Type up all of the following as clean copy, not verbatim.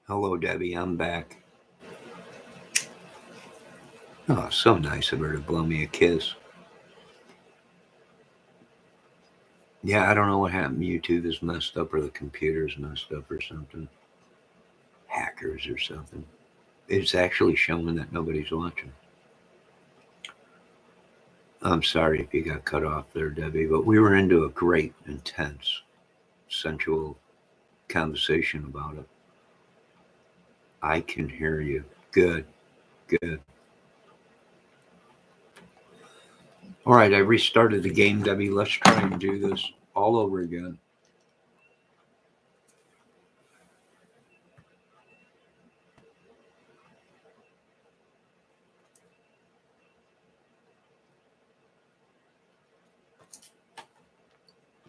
Hello, Debbie. I'm back. Oh, so nice of her to blow me a kiss. Yeah, I don't know what happened. YouTube is messed up or the computer's messed up or something. Hackers or something. It's actually showing that nobody's watching. I'm sorry if you got cut off there, Debbie, but we were into a great, intense, sensual conversation about it. I can hear you. Good, good. All right, I restarted the game, Debbie. Let's try and do this all over again.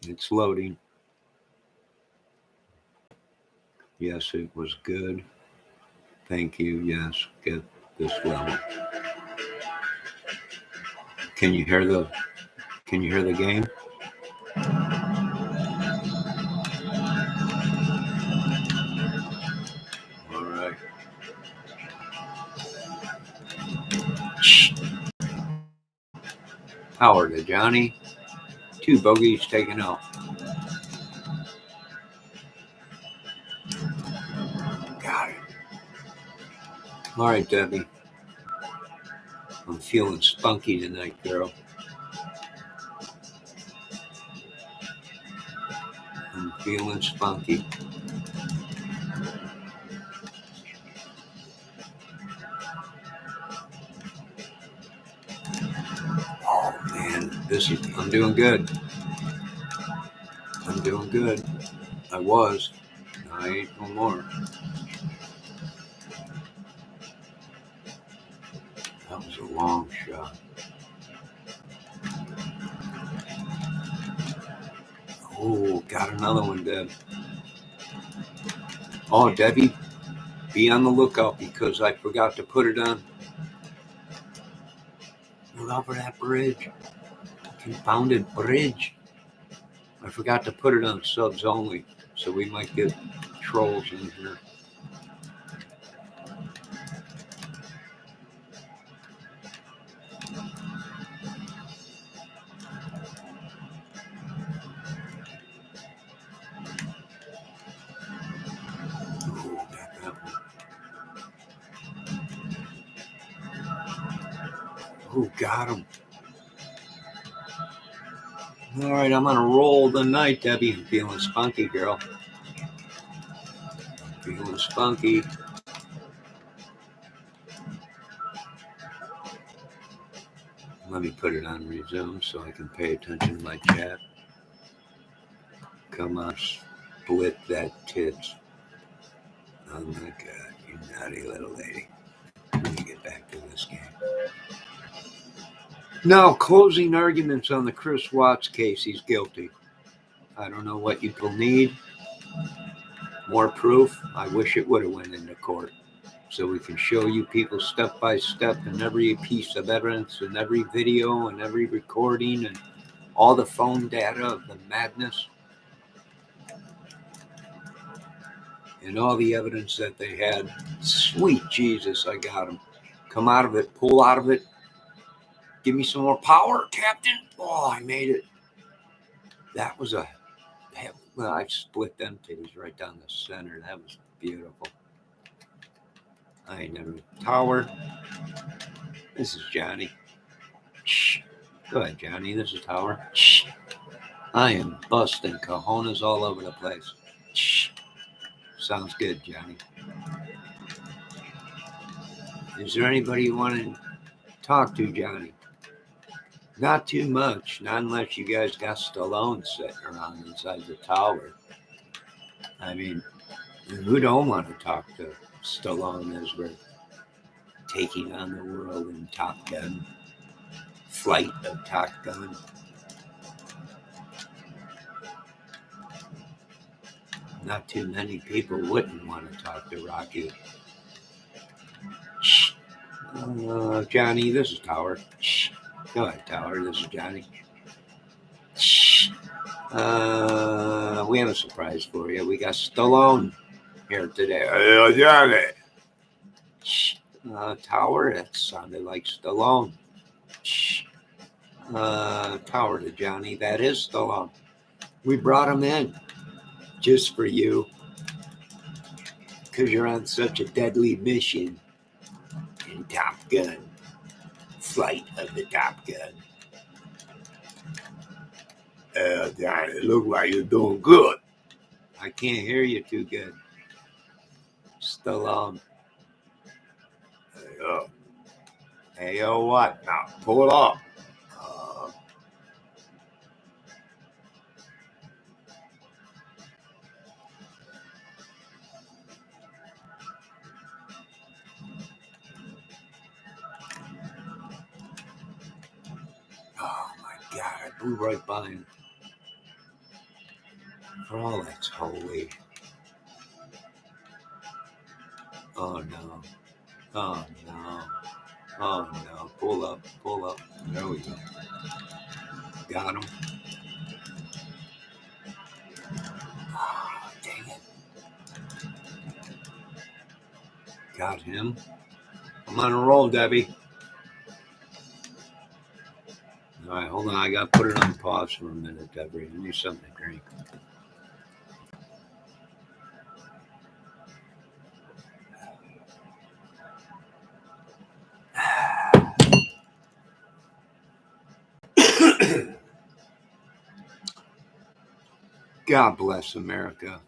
It's loading. Yes, it was good. Thank you. Yes, get this level. Can you hear the? Can you hear the game? All right. Power to Johnny. 2 bogeys taken out. Got it. All right, Debbie. I'm feeling spunky tonight, girl. I'm feeling spunky. Oh man, I'm doing good. I'm doing good. I was. I ain't no more. That was a long shot. Oh, got another one, Deb. Oh, Debbie, be on the lookout because I forgot to put it on. Look out for that bridge. Confounded bridge. I forgot to put it on subs only, so we might get trolls in here. Ooh, got that one. Ooh, got him. All right, I'm on a roll tonight, Debbie. I'm feeling spunky, girl. Feeling spunky. Let me put it on resume so I can pay attention to my chat. Come on, split that tits. Oh my God, you naughty little lady. Let me get back to this game. Now, closing arguments on the Chris Watts case. He's guilty. I don't know what people need. More proof? I wish it would have went into court. So we can show you people step by step and every piece of evidence and every video and every recording and all the phone data of the madness and all the evidence that they had. Sweet Jesus, I got them. Come out of it, pull out of it. Give me some more power, Captain. Oh, I made it. That was well, I split them titties right down the center. That was beautiful. I never. Tower. This is Johnny. Shh. Go ahead, Johnny. This is Tower. Shh. I am busting cojones all over the place. Shh. Sounds good, Johnny. Is there anybody you want to talk to, Johnny? Not too much. Not unless you guys got Stallone sitting around inside the tower. I mean, who don't want to talk to Stallone as we're taking on the world in Top Gun? Flight of Top Gun. Not too many people wouldn't want to talk to Rocky. Shh. Johnny, this is Tower. Shh. Go ahead, Tower. This is Johnny. Shh. We have a surprise for you. We got Stallone here today. Oh, Johnny. Shh. Tower, that sounded like Stallone. Shh. Tower to Johnny, that is Stallone. We brought him in just for you because you're on such a deadly mission in Top Gun. Flight of the Top Gun. Johnny, it looks like you're doing good. I can't hear you too good. Stallone. Hey, what? Now, pull it off. Oh, my God. I blew right by him. For all that's holy. Oh, no. Oh, no. Oh, no. Pull up. Pull up. There we go. Got him. Oh, dang it. Got him. I'm on a roll, Debbie. All right, hold on. I got to put it on pause for a minute, Debbie. I need something to drink. God bless America.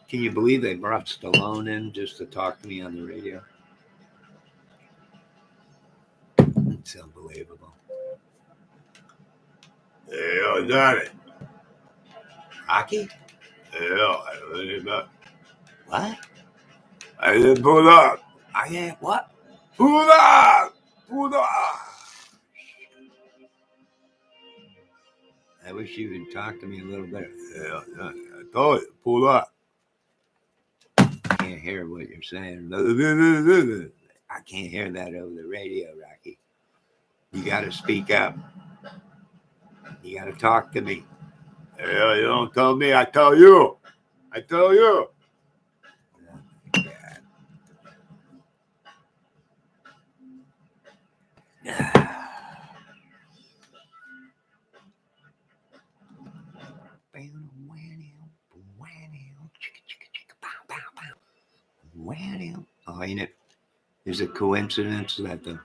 Can you believe they brought Stallone in just to talk to me on the radio? It's unbelievable. Yeah, I got it. Rocky? Yeah, I did not. What? I didn't pull up. I ain't what? Pull up! Pull up! I wish you would talk to me a little better. Yeah, I told you, pull up. I can't hear what you're saying. I can't hear that over the radio, Rocky. You got to speak up. You got to talk to me. Yeah, you don't tell me. I tell you. I tell you. Oh, ain't it? Is it coincidence that the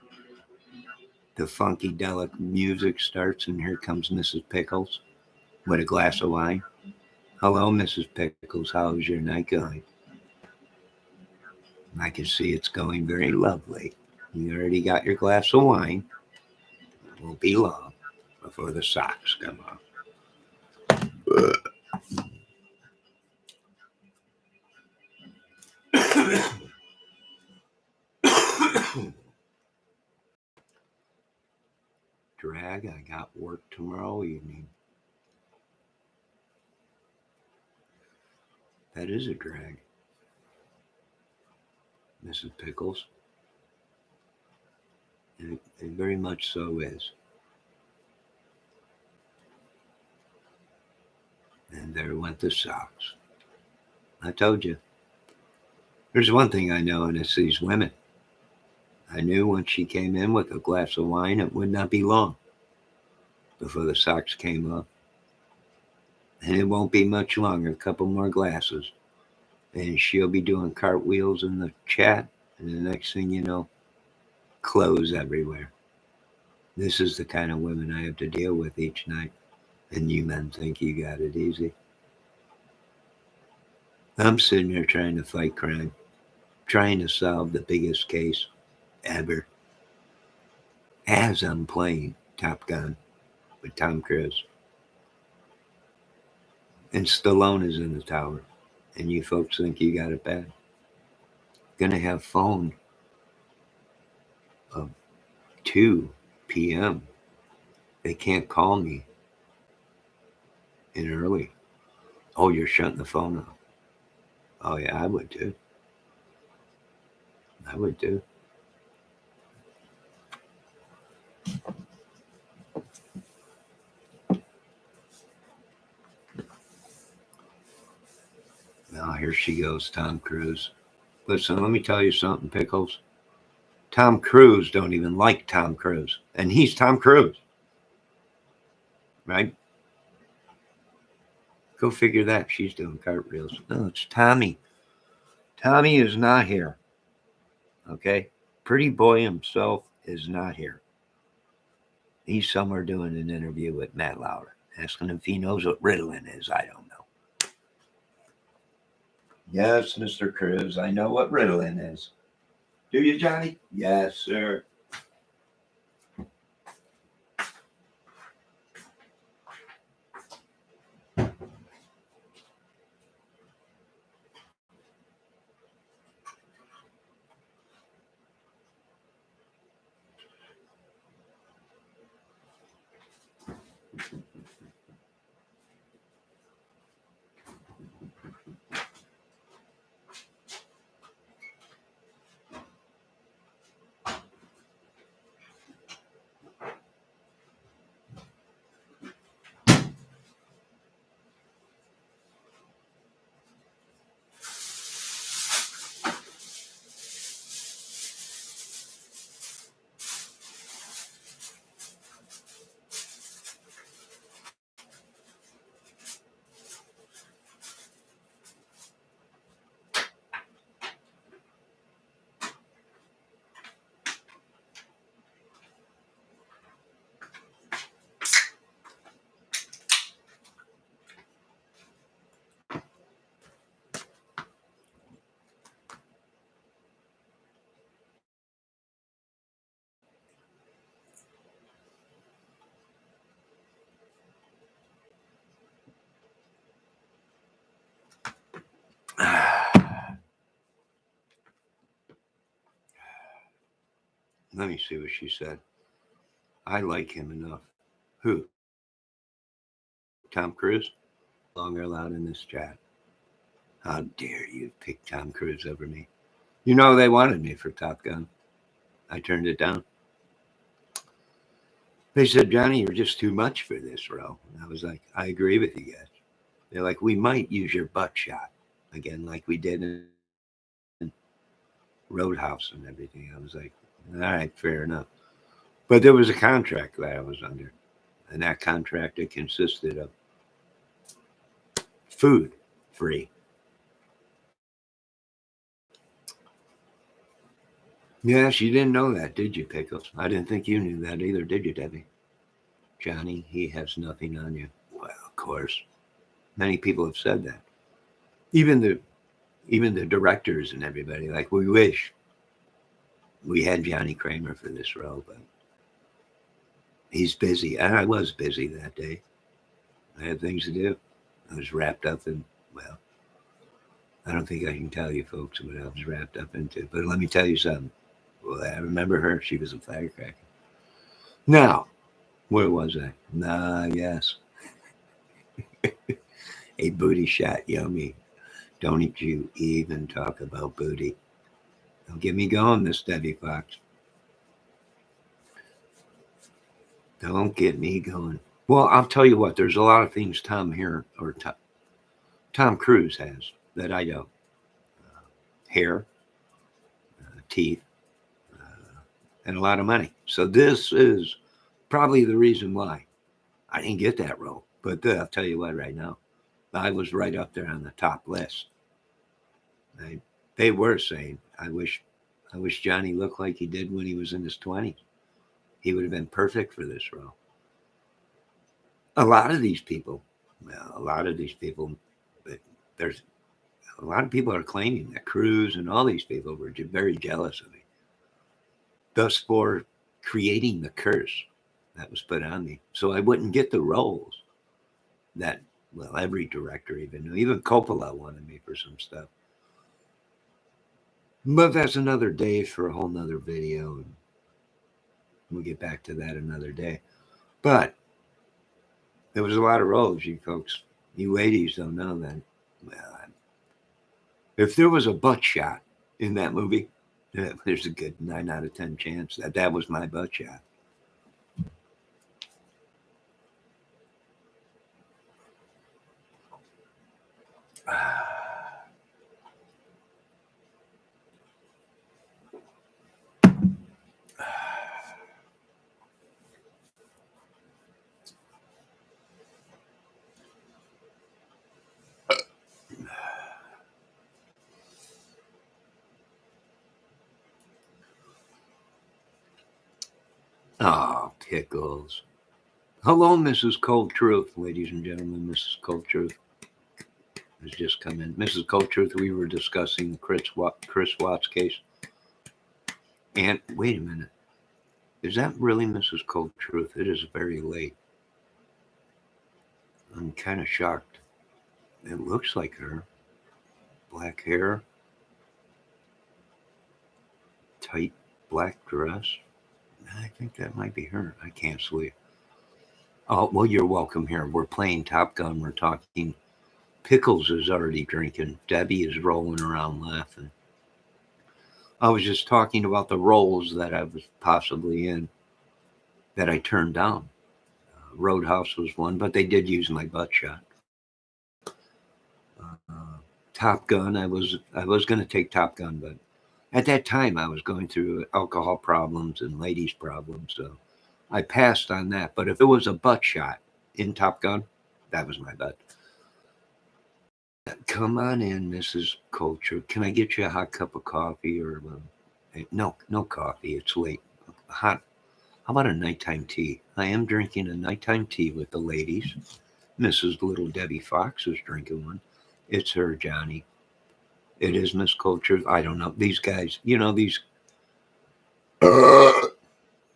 funkadelic music starts and here comes Mrs. Pickles with a glass of wine? Hello, Mrs. Pickles. How's your night going? I can see it's going very lovely. You already got your glass of wine. It won't be long before the socks come off. Drag, I got work tomorrow evening. That is a drag. Mrs. Pickles. It very much so is. And there went the socks. I told you. There's one thing I know, and it's these women. I knew when she came in with a glass of wine, it would not be long before the socks came up. And it won't be much longer, a couple more glasses. And she'll be doing cartwheels in the chat. And the next thing you know, clothes everywhere. This is the kind of women I have to deal with each night. And you men think you got it easy. I'm sitting here trying to fight crime, trying to solve the biggest case ever, as I'm playing Top Gun with Tom Cruise. And Stallone is in the tower. And you folks think you got it bad. Gonna have phone of 2 p.m. They can't call me in early. Oh, you're shutting the phone off. Oh, yeah, I would too. I would too. Oh, here she goes, Tom Cruise. Listen, let me tell you something, Pickles. Tom Cruise don't even like Tom Cruise. And he's Tom Cruise. Right? Go figure that. She's doing cartwheels. No, it's Tommy. Tommy is not here. Okay? Pretty boy himself is not here. He's somewhere doing an interview with Matt Lauer, asking if he knows what Ritalin is. I don't know. Yes, Mr. Cruise, I know what Ritalin is. Do you, Johnny? Yes, sir. Let me see what she said. I like him enough. Who? Tom Cruise? Longer allowed in this chat. How dare you pick Tom Cruise over me? You know they wanted me for Top Gun. I turned it down. They said, Johnny, you're just too much for this role. And I was like, I agree with you guys. They're like, we might use your butt shot again, like we did in Roadhouse and everything. I was like, all right, fair enough. But there was a contract that I was under, and that contract, it consisted of food free. Yes, you didn't know that, did you, Pickles? I didn't think you knew that either, did you, Debbie? Johnny, he has nothing on you. Well, of course. Many people have said that. Even the directors and everybody, like, we wish we had Johnny Kramer for this role, but he's busy. And I was busy that day. I had things to do. I was wrapped up in, well, I don't think I can tell you folks what I was wrapped up into. But let me tell you something. Well, I remember her. She was a firecracker. Now, where was I? Yes. A booty shot, yummy. Don't you even talk about booty. Don't get me going, Miss Debbie Fox. Don't get me going. Well, I'll tell you what. There's a lot of things Tom Cruise has that I don't. Hair, teeth, and a lot of money. So this is probably the reason why I didn't get that role. But I'll tell you what, right now, I was right up there on the top list. They were saying, I wish Johnny looked like he did when he was in his 20s. He would have been perfect for this role. A lot of these people, there's a lot of people are claiming that Cruz and all these people were very jealous of me. Thus, for creating the curse that was put on me, so I wouldn't get the roles that, well, every director even knew. Even Coppola wanted me for some stuff. But that's another day for a whole nother video. And we'll get back to that another day. But there was a lot of roles, you folks. You ladies don't know that. Well, if there was a butt shot in that movie, there's a good 9 out of 10 chance that was my butt shot. Ah, pickles. Hello, Mrs. Cold Truth, ladies and gentlemen. Mrs. Cold Truth has just come in. Mrs. Cold Truth, we were discussing the Chris Watts case. And wait a minute. Is that really Mrs. Cold Truth? It is very late. I'm kind of shocked. It looks like her. Black hair, tight black dress. I think that might be her. I can't sleep. Oh, well, you're welcome here. We're playing Top Gun. We're talking. Pickles is already drinking. Debbie is rolling around laughing. I was just talking about the roles that I was possibly in that I turned down. Roadhouse was one, but they did use my butt shot. Top Gun, I was going to take Top Gun, but at that time I was going through alcohol problems and ladies problems, so I passed on that. But if it was a butt shot in Top Gun, that was my butt. Come on in, Mrs. Culture. Can I get you a hot cup of coffee or no coffee? It's late. Hot. How about a nighttime tea? I am drinking a nighttime tea with the ladies. Mrs. Little Debbie Fox is drinking one. It's her, Johnny. It is Miss Culture. I don't know. These guys, these.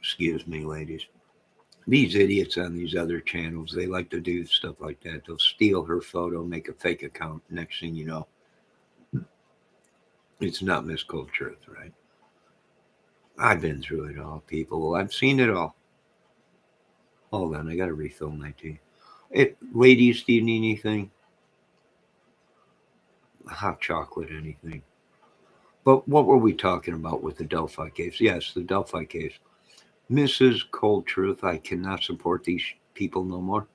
Excuse me, ladies. These idiots on these other channels, they like to do stuff like that. They'll steal her photo, make a fake account. Next thing you know, it's not Miss Cold Truth, right? I've been through it all, people. I've seen it all. Hold on, I gotta refill my tea. Ladies, do you need anything? Hot chocolate, anything? But what were we talking about with the Delphi case? Yes, the Delphi case. Mrs. Cold Truth, I cannot support these people no more.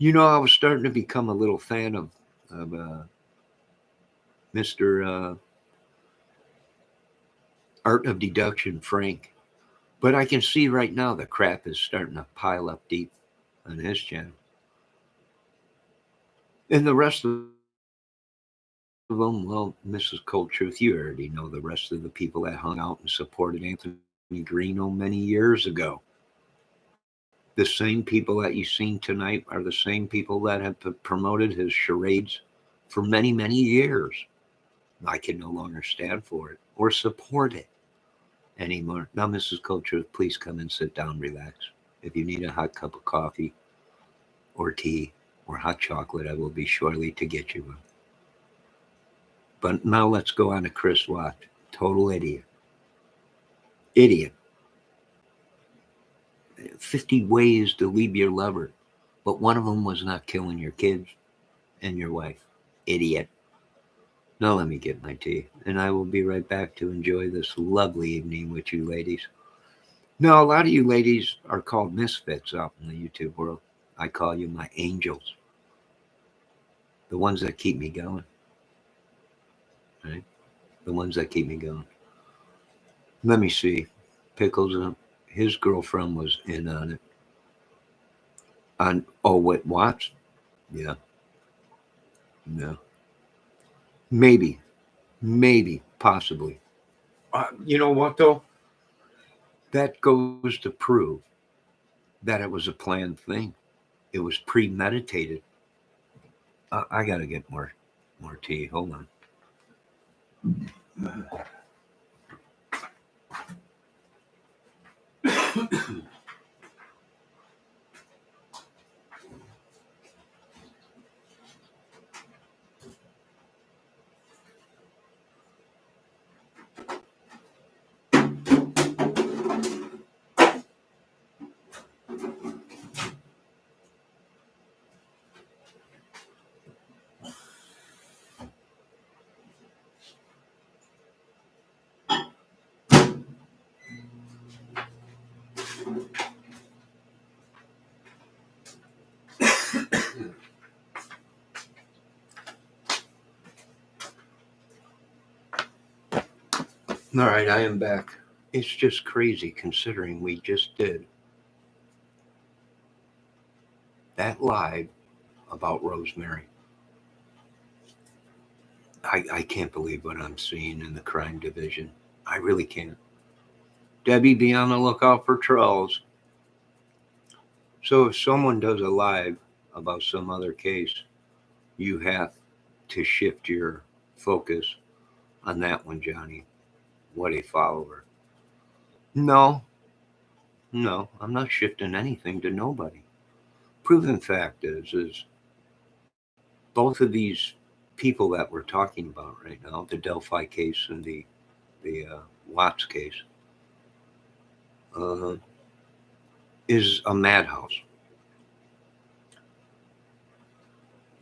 I was starting to become a little fan of Mr. Art of Deduction, Frank. But I can see right now the crap is starting to pile up deep on his channel. And the rest of them, well, Mrs. Cold Truth, you already know the rest of the people that hung out and supported Anthony Greeno many years ago. The same people that you've seen tonight are the same people that have promoted his charades for many, many years. I can no longer stand for it or support it anymore. Now, Mrs. Cold Truth, please come and sit down, relax. If you need a hot cup of coffee or tea or hot chocolate, I will be surely to get you one. But now let's go on to Chris Watt. Total idiot. Idiot. 50 ways to leave your lover, but one of them was not killing your kids and your wife. Idiot. Now let me get my tea, and I will be right back to enjoy this lovely evening with you ladies. Now, a lot of you ladies are called misfits out in the YouTube world. I call you my angels. The ones that keep me going. Right? The ones that keep me going. Let me see. Pickles, his girlfriend was in on it. What, Watts? Yeah. No. Maybe, possibly. You know what, though? That goes to prove that it was a planned thing. It was premeditated. I got to get more tea. Hold on. All right, I am back. It's just crazy considering we just did that live about Rosemary. I can't believe what I'm seeing in the crime division. I really can't. Debbie, be on the lookout for trolls. So if someone does a live about some other case, you have to shift your focus on that one, Johnny. What a follower. No, no, I'm not shifting anything to nobody. Proven fact is both of these people that we're talking about right now, the Delphi case and the Watts case, uh, is a madhouse,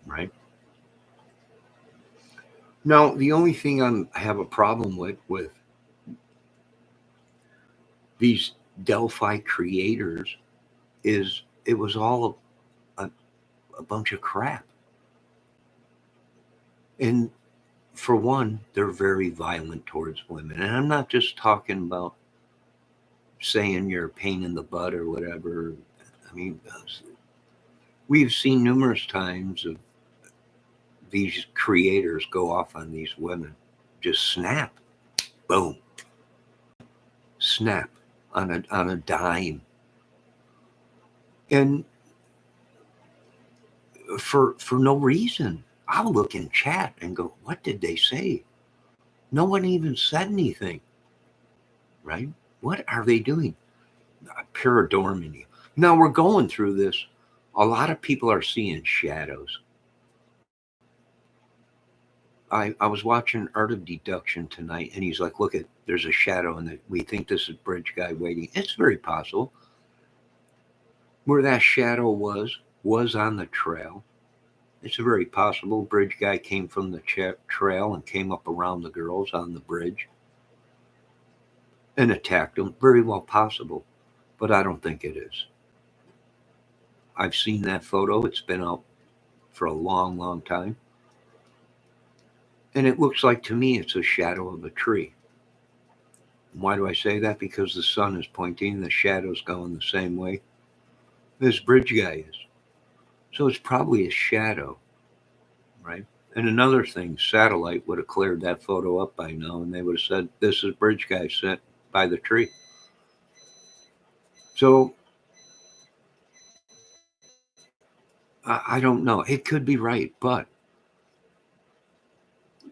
right? Now, the only thing I have a problem with these Delphi creators is it was all a, a bunch of crap. And for one, they're very violent towards women. And I'm not just talking about saying you're a pain in the butt or whatever. I mean, we've seen numerous times of these creators go off on these women, just snap, boom, snap on a dime, and for no reason. I'll look in chat and go, what did they say? No one even said anything, right? What are they doing? Paradormany. Now we're going through this. A lot of people are seeing shadows. I was watching Art of Deduction tonight, and he's like, look at, there's a shadow, and we think this is Bridge Guy waiting. It's very possible. Where that shadow was on the trail. It's very possible Bridge Guy came from the trail and came up around the girls on the bridge and attacked them. Very well possible, but I don't think it is. I've seen that photo. It's been out for a long, long time. And it looks like to me it's a shadow of a tree. Why do I say that? Because the sun is pointing, the shadow's going the same way this Bridge Guy is. So it's probably a shadow, right? And another thing, satellite would have cleared that photo up by now, and they would have said, this is Bridge Guy sent by the tree. So I don't know. It could be right, but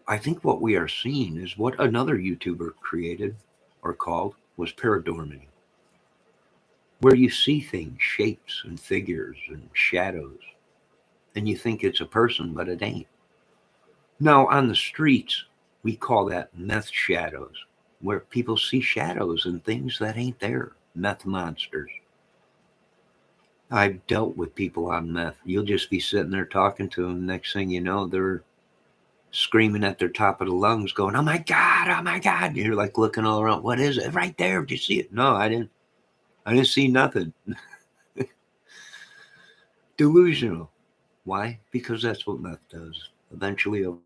I think what we are seeing is what another YouTuber created or called was paradormany, where you see things, shapes and figures and shadows, and you think it's a person, but it ain't. Now, on the streets, we call that meth shadows, where people see shadows and things that ain't there, meth monsters. I've dealt with people on meth. You'll just be sitting there talking to them. Next thing you know, they're screaming at their top of the lungs, going, "Oh my God, oh my God." And you're like looking all around. What is it? Right there. Did you see it? No, I didn't. I didn't see nothing. Delusional. Why? Because that's what meth does. Eventually, over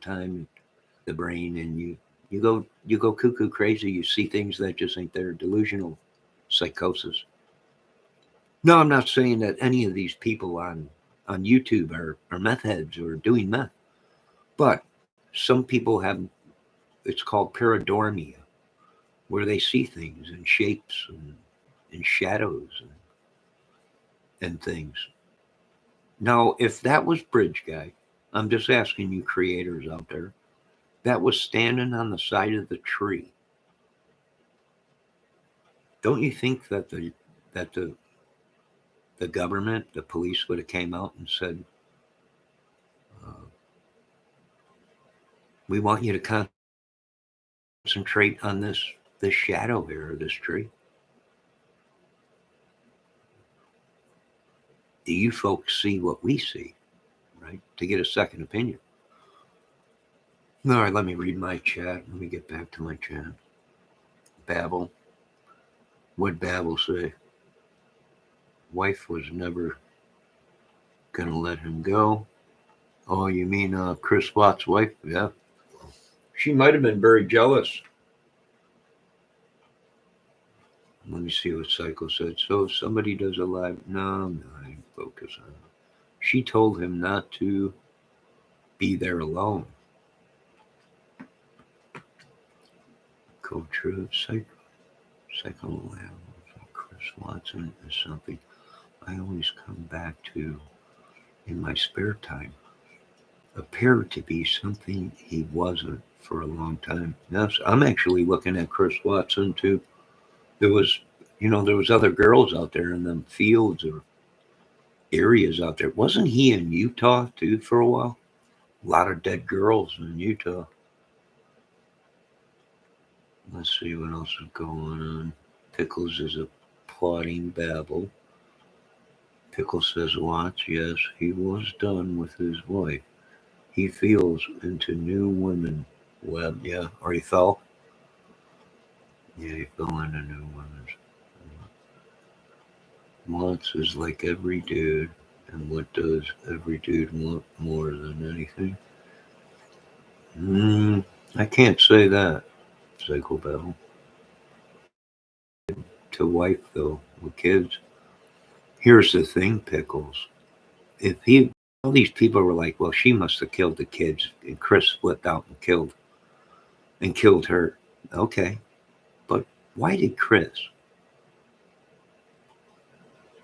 time, the brain and you go cuckoo crazy. You see things that just ain't there. Delusional psychosis. No, I'm not saying that any of these people on YouTube are meth heads or doing meth, but some people have. It's called paradormia, where they see things in shapes and shadows and things. Now, if that was Bridge Guy, I'm just asking you creators out there, that was standing on the side of the tree. Don't you think that the government, the police would have came out and said, uh, we want you to concentrate on this shadow here, this tree? Do you folks see what we see, right? To get a second opinion. All right, let me read my chat. Let me get back to my chat. Babel. What'd Babel say? Wife was never gonna let him go. Oh, you mean Chris Watt's wife? Yeah. She might have been very jealous. Let me see what Psycho said. So if somebody does a live, no, I ain't focus on it. She told him not to be there alone. Psycho Truth, Psychoanalysis, Chris Watson is something I always come back to in my spare time. Appeared to be something he wasn't for a long time. Yes, I'm actually looking at Chris Watson too. There was, there was other girls out there in them fields or areas out there. Wasn't he in Utah too for a while? A lot of dead girls in Utah. Let's see what else is going on. Pickles is applauding Babel. Pickle says, watch, yes, he was done with his wife. He feels into new women. Web, yeah. Or he fell? Yeah, he fell into new women's. Wants is like every dude. And what does every dude want more than anything? I can't say that, Psycho Babel. To wife, though, with kids. Here's the thing, Pickles. If all these people were like, well, she must have killed the kids, and Chris flipped out and killed her. Okay, but why did Chris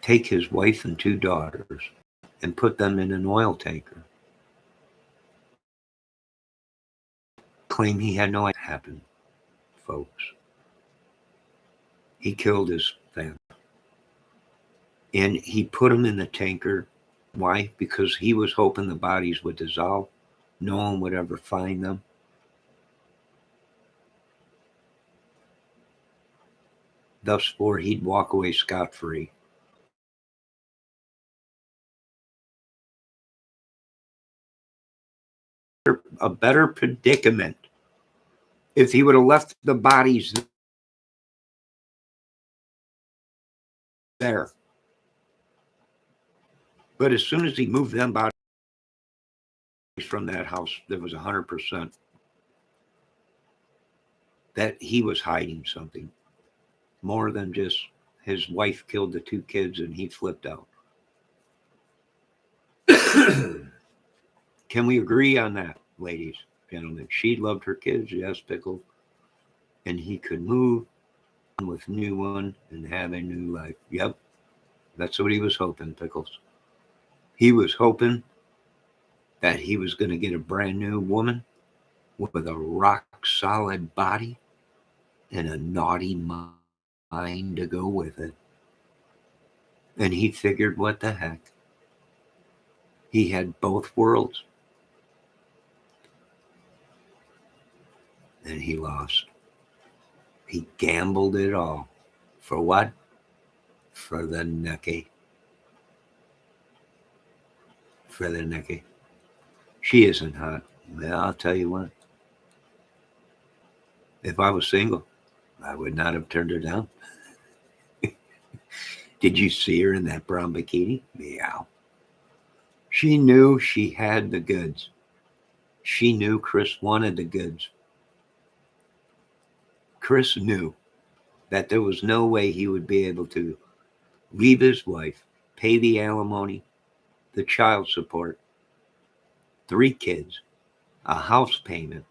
take his wife and 2 daughters and put them in an oil tanker? Claim he had no idea what happened, folks. He killed his family. And he put them in the tanker. Why? Because he was hoping the bodies would dissolve. No one would ever find them. Thus far, he'd walk away scot-free. A better predicament if he would have left the bodies there. But as soon as he moved them bodies from that house, there was 100% that he was hiding something more than just his wife killed the 2 kids and he flipped out. Can we agree on that, ladies, gentlemen? She loved her kids, yes, Pickle, and he could move on with new one and have a new life. Yep, that's what he was hoping, Pickles. He was hoping that he was going to get a brand new woman with a rock-solid body and a naughty mind to go with it. And he figured, what the heck? He had both worlds. And he lost. He gambled it all. For what? For the Nucky. For the Nucky. She isn't hot. Well, I'll tell you what. If I was single, I would not have turned her down. Did you see her in that brown bikini? Meow. She knew she had the goods. She knew Chris wanted the goods. Chris knew that there was no way he would be able to leave his wife, pay the alimony, the child support, 3 kids, a house payment.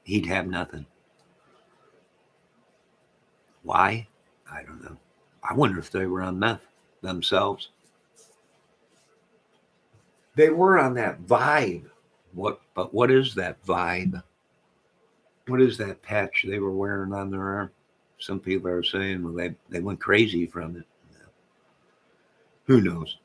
He'd have nothing. Why? I don't know. I wonder if they were on meth themselves. They were on that vibe. But what is that vibe? What is that patch they were wearing on their arm? Some people are saying, well, they went crazy from it. Who knows?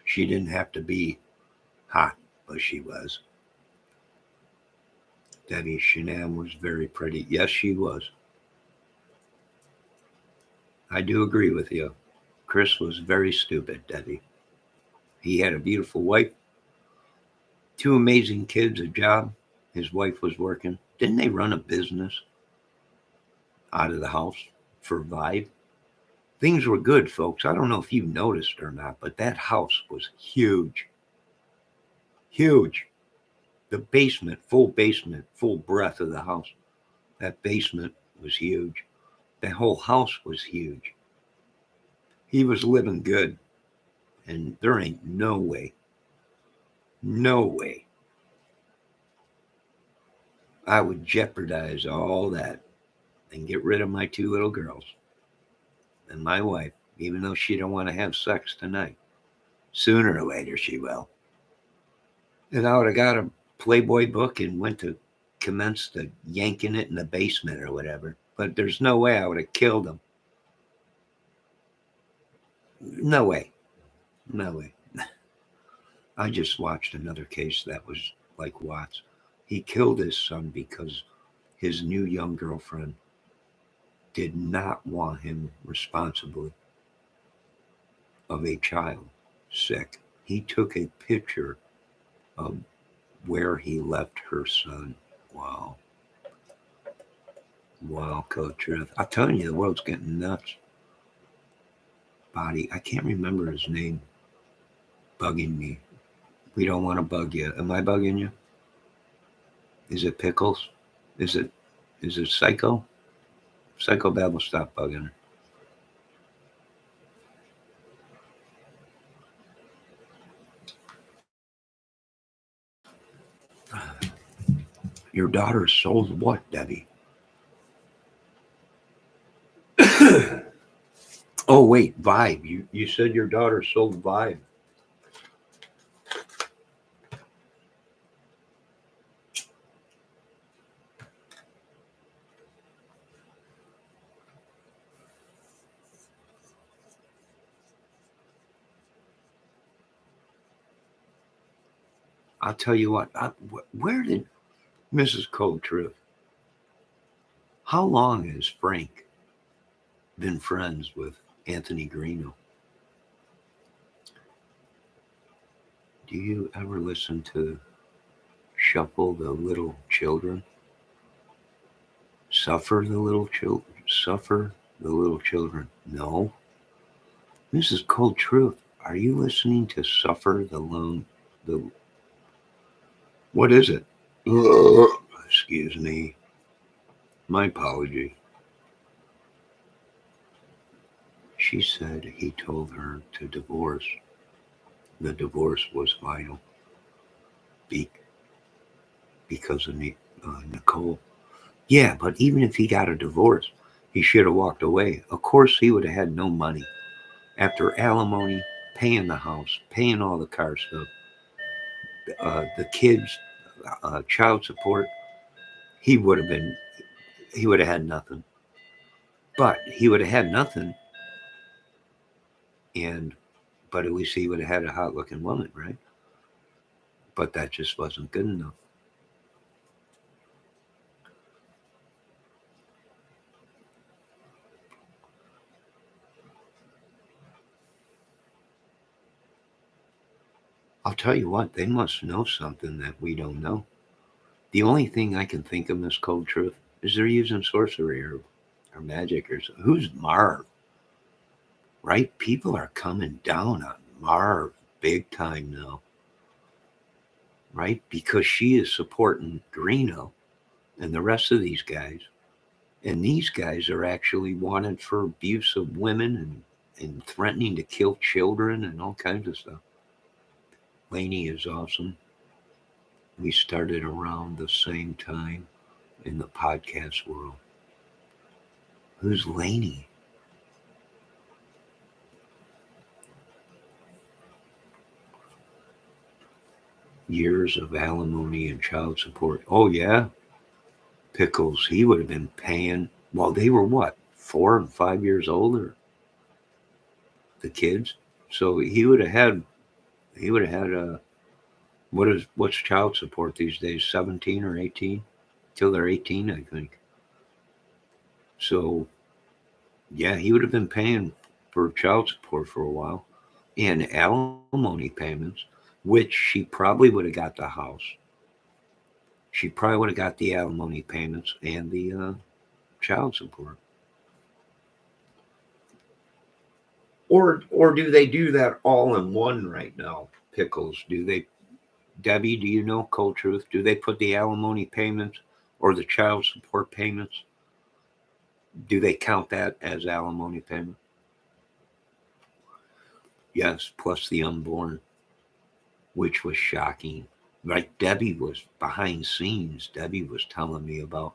She didn't have to be hot, but she was. Debbie Shanam was very pretty. Yes, she was. I do agree with you. Chris was very stupid, Debbie. He had a beautiful wife, 2 amazing kids, a job. His wife was working. Didn't they run a business out of the house for Vibe? Things were good, folks. I don't know if you noticed or not, but that house was huge. Huge. The basement, full breadth of the house. That basement was huge. That whole house was huge. He was living good, and there ain't no way I would jeopardize all that and get rid of my two little girls and my wife, even though she don't want to have sex tonight. Sooner or later she will. And I would have got a Playboy book and went to commence the yanking it in the basement or whatever. But there's no way I would have killed them. No way. No way. I just watched another case that was like Watts. He killed his son because his new young girlfriend did not want him responsible of a child sick. He took a picture of where he left her son. Wow. Wow, Coach Truth. I'm telling you, the world's getting nuts. Body, I can't remember his name. Bugging me. We don't want to bug you. Am I bugging you? Is it Pickles? Is it Psycho? Psycho Babble, stop bugging her. Your daughter sold what, Debbie? Oh, wait, Vibe. You said your daughter sold Vibe. I'll tell you what. Where did Mrs. Cold Truth? How long has Frank been friends with Anthony Greeno? Do you ever listen to Shuffle the Little Children? Suffer the little children. Suffer the little children. No. Mrs. Cold Truth, are you listening to Suffer the Lone? The what is it? Excuse me. My apology. She said he told her to divorce. The divorce was final because of Nicole. Yeah, but even if he got a divorce, he should have walked away. Of course, he would have had no money. After alimony, paying the house, paying all the car stuff, the kids, child support, he would have had nothing. But he would have had nothing, but at least he would have had a hot looking woman, right? But that just wasn't good enough. I'll tell you what, they must know something that we don't know. The only thing I can think of, Miss Cold Truth, is they're using sorcery or magic or something. Who's Marv? Right? People are coming down on Marv big time now. Right? Because she is supporting Greeno and the rest of these guys. And these guys are actually wanted for abuse of women and threatening to kill children and all kinds of stuff. Laney is awesome. We started around the same time in the podcast world. Who's Laney? Years of alimony and child support. Oh, yeah. Pickles, he would have been paying. Well, they were what, 4 and 5 years older? The kids. So he would have had what's child support these days? 17 or 18? Till they're 18, I think. So yeah, he would have been paying for child support for a while and alimony payments, which she probably would have got the house. She probably would have got the alimony payments and the child support. Or do they do that all in one right now? Pickles, do they? Debbie, do you know Cold Truth? Do they put the alimony payments or the child support payments, do they count that as alimony payment? Yes, plus the unborn, which was shocking. Right, Debbie was behind scenes. Debbie was telling me about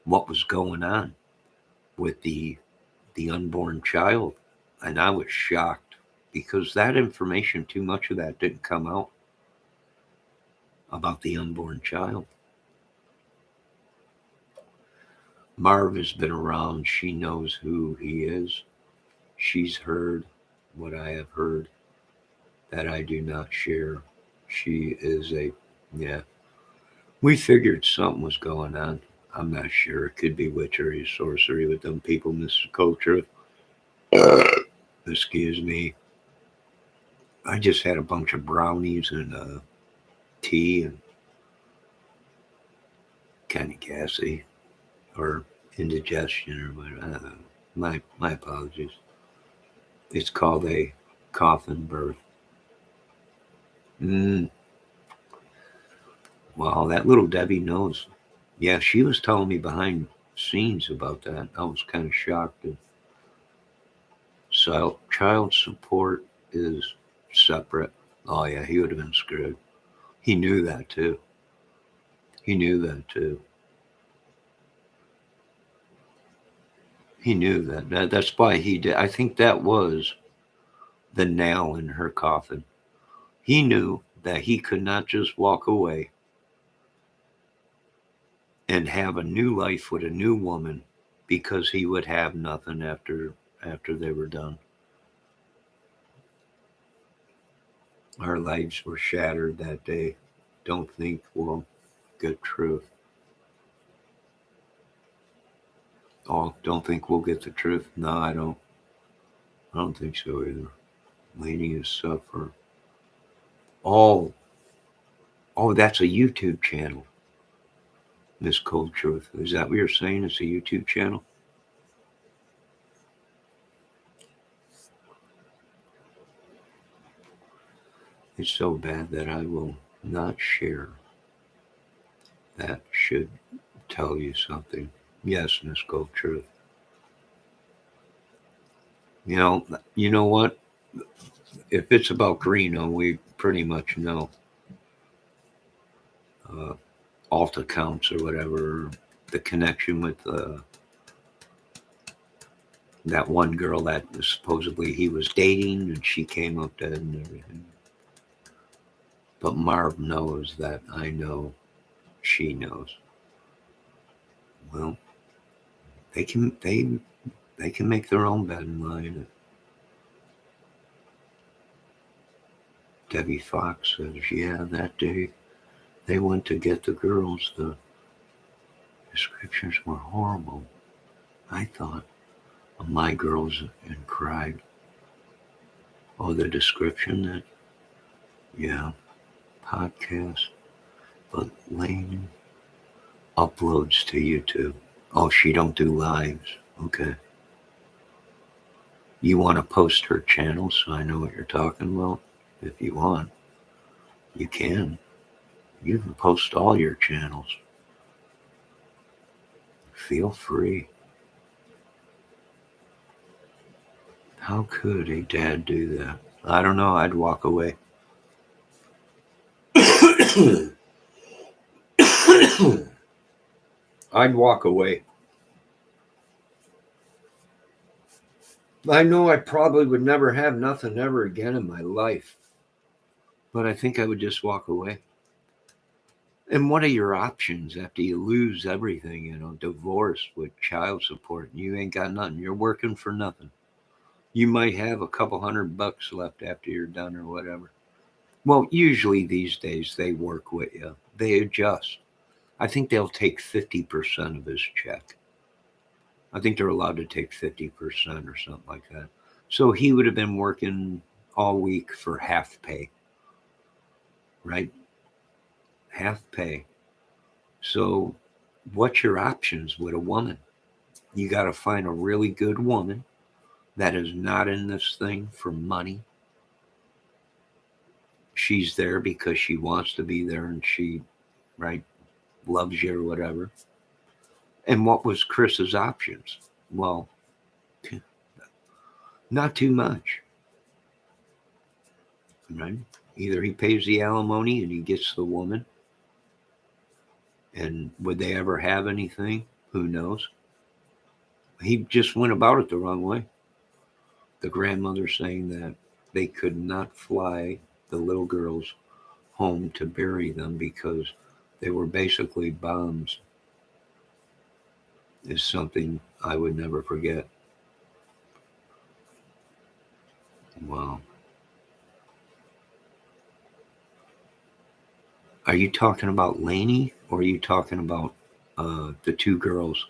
what was going on with the unborn child, and I was shocked because that information, too much of that didn't come out about the unborn child. Marv has been around. She knows who he is. She's heard what I have heard that I do not share. She is yeah. We figured something was going on. I'm not sure. It could be witchery, sorcery with them people, Mrs. Culture. Excuse me. I just had a bunch of brownies and tea and kind of gassy or indigestion or whatever. I don't know. My apologies. It's called a coffin birth. Wow, that little Debbie knows. Yeah, she was telling me behind scenes about that. I was kind of shocked. So child support is separate. Oh yeah, he would have been screwed. He knew that too. He knew that too. He knew that. That's why he did. I think that was the nail in her coffin. He knew that he could not just walk away and have a new life with a new woman because he would have nothing after they were done. Our lives were shattered that day. Don't think we'll get truth. Oh, don't think we'll get the truth. No, I don't. I don't think so either. Lady is suffer. Oh, oh, that's a YouTube channel. Miss Cold Truth. Is that what you're saying? It's a YouTube channel? It's so bad that I will not share. That should tell you something. Yes, Miss Cold Truth. You know what? If it's about Greeno, we pretty much know. Uh, alt accounts or whatever, the connection with that one girl that supposedly he was dating and she came up dead and everything. But Marv knows that I know she knows. Well, they can make their own bed and lie in it. Debbie Fox says, yeah, that day they went to get the girls. The descriptions were horrible. I thought of my girls and cried. Oh, the description that, yeah, podcast, but Lane uploads to YouTube. Oh, she don't do lives. Okay. You want to post her channel so I know what you're talking about? If you want, you can. You can post all your channels. Feel free. How could a dad do that? I don't know. I'd walk away. I'd walk away. I know I probably would never have nothing ever again in my life. But I think I would just walk away. And what are your options after you lose everything? Divorce with child support. You ain't got nothing. You're working for nothing. You might have a couple $100 left after you're done or whatever. Well, usually these days they work with you. They adjust. I think they'll take 50% of his check. I think they're allowed to take 50% or something like that. So he would have been working all week for half pay, right? Half pay. So what's your options with a woman? You got to find a really good woman that is not in this thing for money. She's there because she wants to be there and right? loves you or whatever. And what was Chris's options? Well, not too much, right? Either he pays the alimony and he gets the woman, and would they ever have anything? Who knows? He just went about it the wrong way. The grandmother saying that they could not fly the little girls home to bury them because they were basically bombs is something I would never forget. Wow. Are you talking about Lainey, or are you talking about the two girls?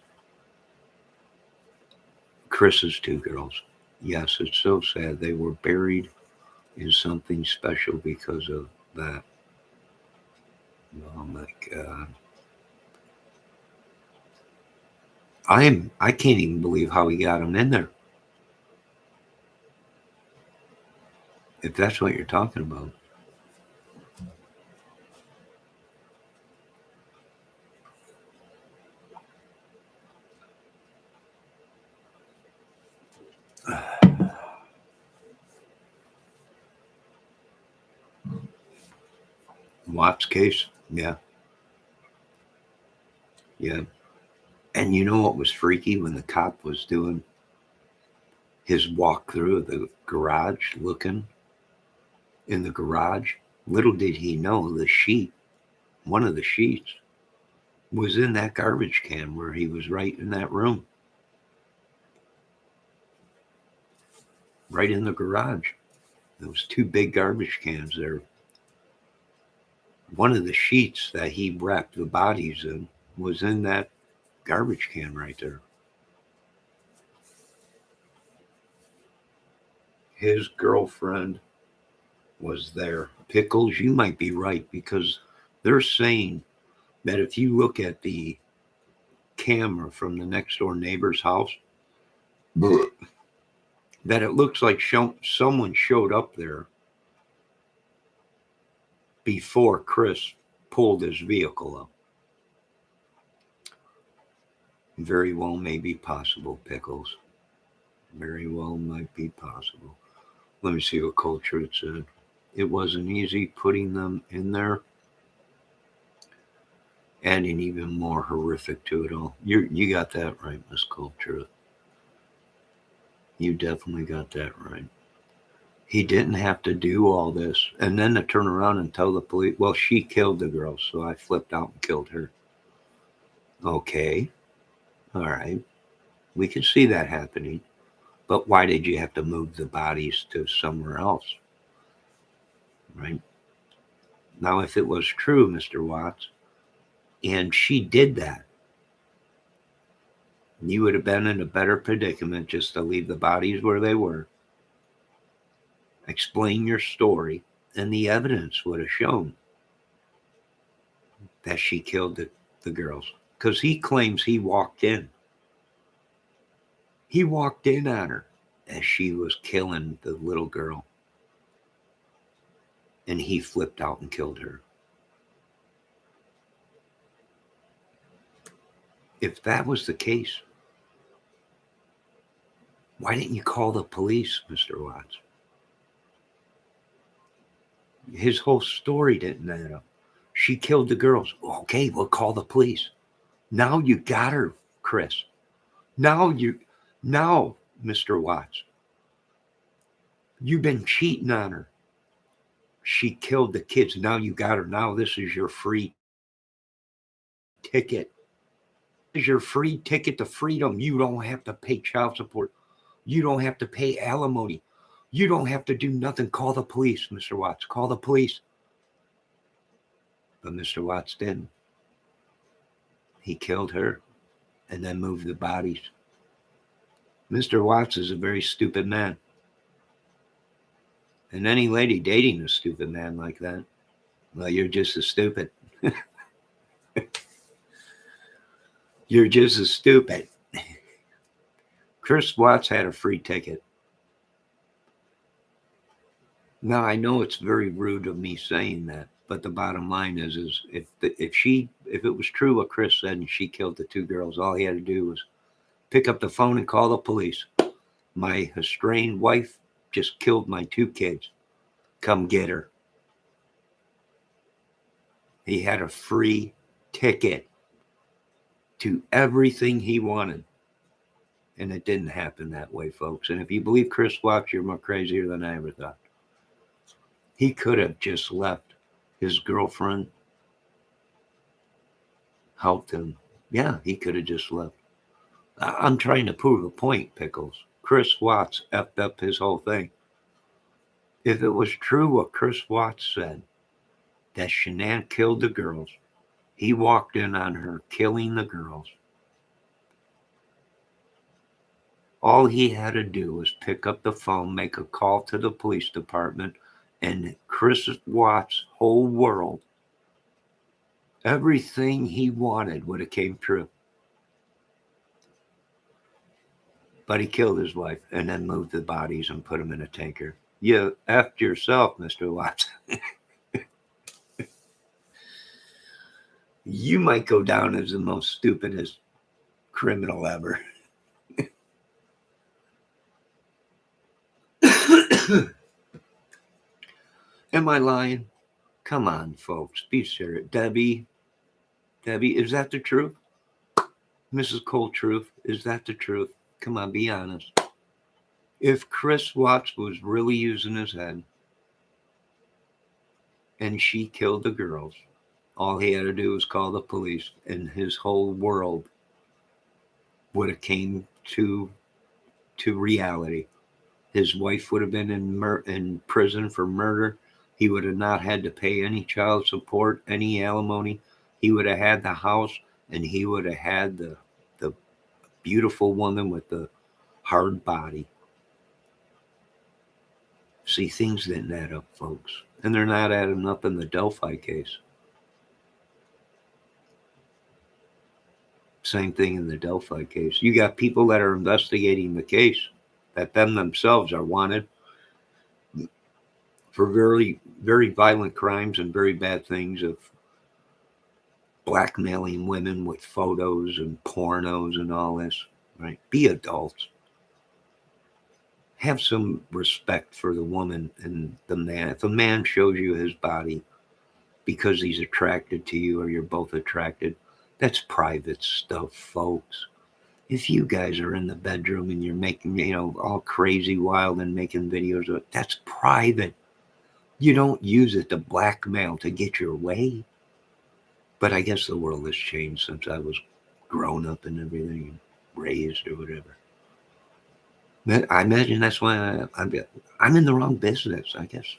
Chris's two girls. Yes, it's so sad. They were buried in something special because of that. Oh my God. I can't even believe how he got them in there. If that's what you're talking about. Watt's case, yeah. Yeah. And you know what was freaky when the cop was doing his walkthrough of the garage, looking in the garage? Little did he know the sheet, one of the sheets, was in that garbage can where he was right in that room. Right in the garage. Those two big garbage cans there. One of the sheets that he wrapped the bodies in was in that garbage can right there. His girlfriend was there. Pickles, you might be right, because they're saying that if you look at the camera from the next door neighbor's house, that it looks like someone showed up there before Chris pulled his vehicle up. Very well may be possible, Pickles. Very well might be possible. Let me see what culture it said. It wasn't easy putting them in there, adding even more horrific to it all. You got that right, Miss Culture. You definitely got that right. He didn't have to do all this. And then to turn around and tell the police, well, she killed the girl, so I flipped out and killed her. Okay. All right. We can see that happening. But why did you have to move the bodies to somewhere else? Right? Now, if it was true, Mr. Watts, and she did that, you would have been in a better predicament just to leave the bodies where they were, explain your story, and the evidence would have shown that she killed the girls. Because he claims he walked in. He walked in on her as she was killing the little girl. And he flipped out and killed her. If that was the case, why didn't you call the police, Mr. Watts? His whole story didn't add up. She killed the girls. Okay, we'll call the police. Now you got her, Chris. Now, Mr. Watts, you've been cheating on her. She killed the kids. Now you got her. Now this is your free ticket. This is your free ticket to freedom. You don't have to pay child support. You don't have to pay alimony. You don't have to do nothing. Call the police, Mr. Watts. Call the police. But Mr. Watts didn't. He killed her and then moved the bodies. Mr. Watts is a very stupid man. And any lady dating a stupid man like that, well, you're just as stupid. You're just as stupid. Chris Watts had a free ticket. Now, I know it's very rude of me saying that, But the bottom line is if it was true what Chris said and she killed the two girls, all he had to do was pick up the phone and call the police. My estranged wife just killed my two kids. Come get her. He had a free ticket to everything he wanted. And it didn't happen that way, folks. And if you believe Chris Watts, you're more crazier than I ever thought. He could have just left. His girlfriend helped him. Yeah, he could have just left. I'm trying to prove a point, Pickles. Chris Watts effed up his whole thing. If it was true what Chris Watts said, that Shanann killed the girls, he walked in on her killing the girls. All he had to do was pick up the phone, make a call to the police department, and Chris Watts' whole world, everything he wanted would have came true. But he killed his wife and then moved the bodies and put them in a tanker. You effed yourself, Mr. Watts. You might go down as the most stupidest criminal ever. Am I lying? Come on, folks. Be serious. Debbie, is that the truth? Mrs. Cold Truth, is that the truth? Come on, be honest. If Chris Watts was really using his head and she killed the girls, all he had to do was call the police and his whole world would have came to reality. His wife would have been in prison for murder. He would have not had to pay any child support, any alimony. He would have had the house, and he would have had the beautiful woman with the hard body. See, things didn't add up, folks. And they're not adding up in the Delphi case. Same thing in the Delphi case. You got people that are investigating the case that them themselves are wanted for very, very violent crimes and very bad things of blackmailing women with photos and pornos and all this, right? Be adults. Have some respect for the woman and the man. If a man shows you his body because he's attracted to you or you're both attracted, that's private stuff, folks. If you guys are in the bedroom and you're making, all crazy wild and making videos of it, that's private. You don't use it to blackmail to get your way. But I guess the world has changed since I was grown up and everything, and raised or whatever. I imagine that's why I'm in the wrong business, I guess.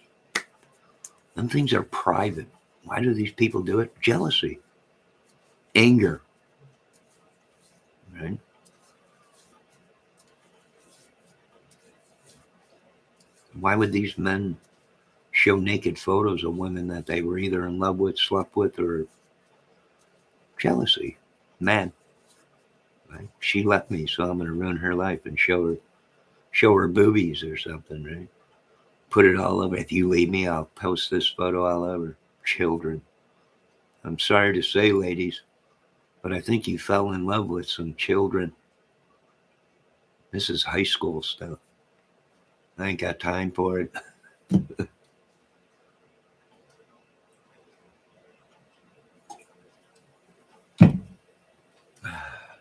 Them things are private. Why do these people do it? Jealousy. Anger. Right? Why would these men show naked photos of women that they were either in love with, slept with, or jealousy? Mad. Right? She left me, so I'm going to ruin her life and show her boobies or something, right? Put it all over. If you leave me, I'll post this photo all over. Children. I'm sorry to say, ladies, but I think you fell in love with some children. This is high school stuff. I ain't got time for it.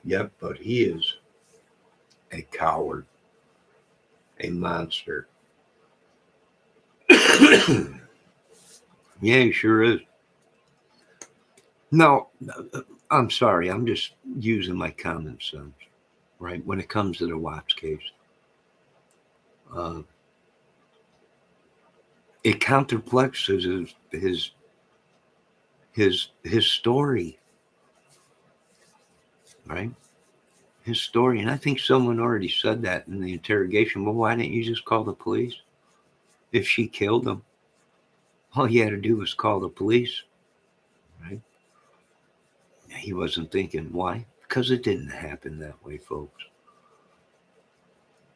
Yep, but he is a coward, a monster. Yeah, he sure is. No, I'm sorry. I'm just using my common sense, right? When it comes to the Watts case, it counterplexes his story, right? His story, and I think someone already said that in the interrogation. Well, why didn't you just call the police? If she killed him, all you had to do was call the police, right? He wasn't thinking. Why? Because it didn't happen that way, folks.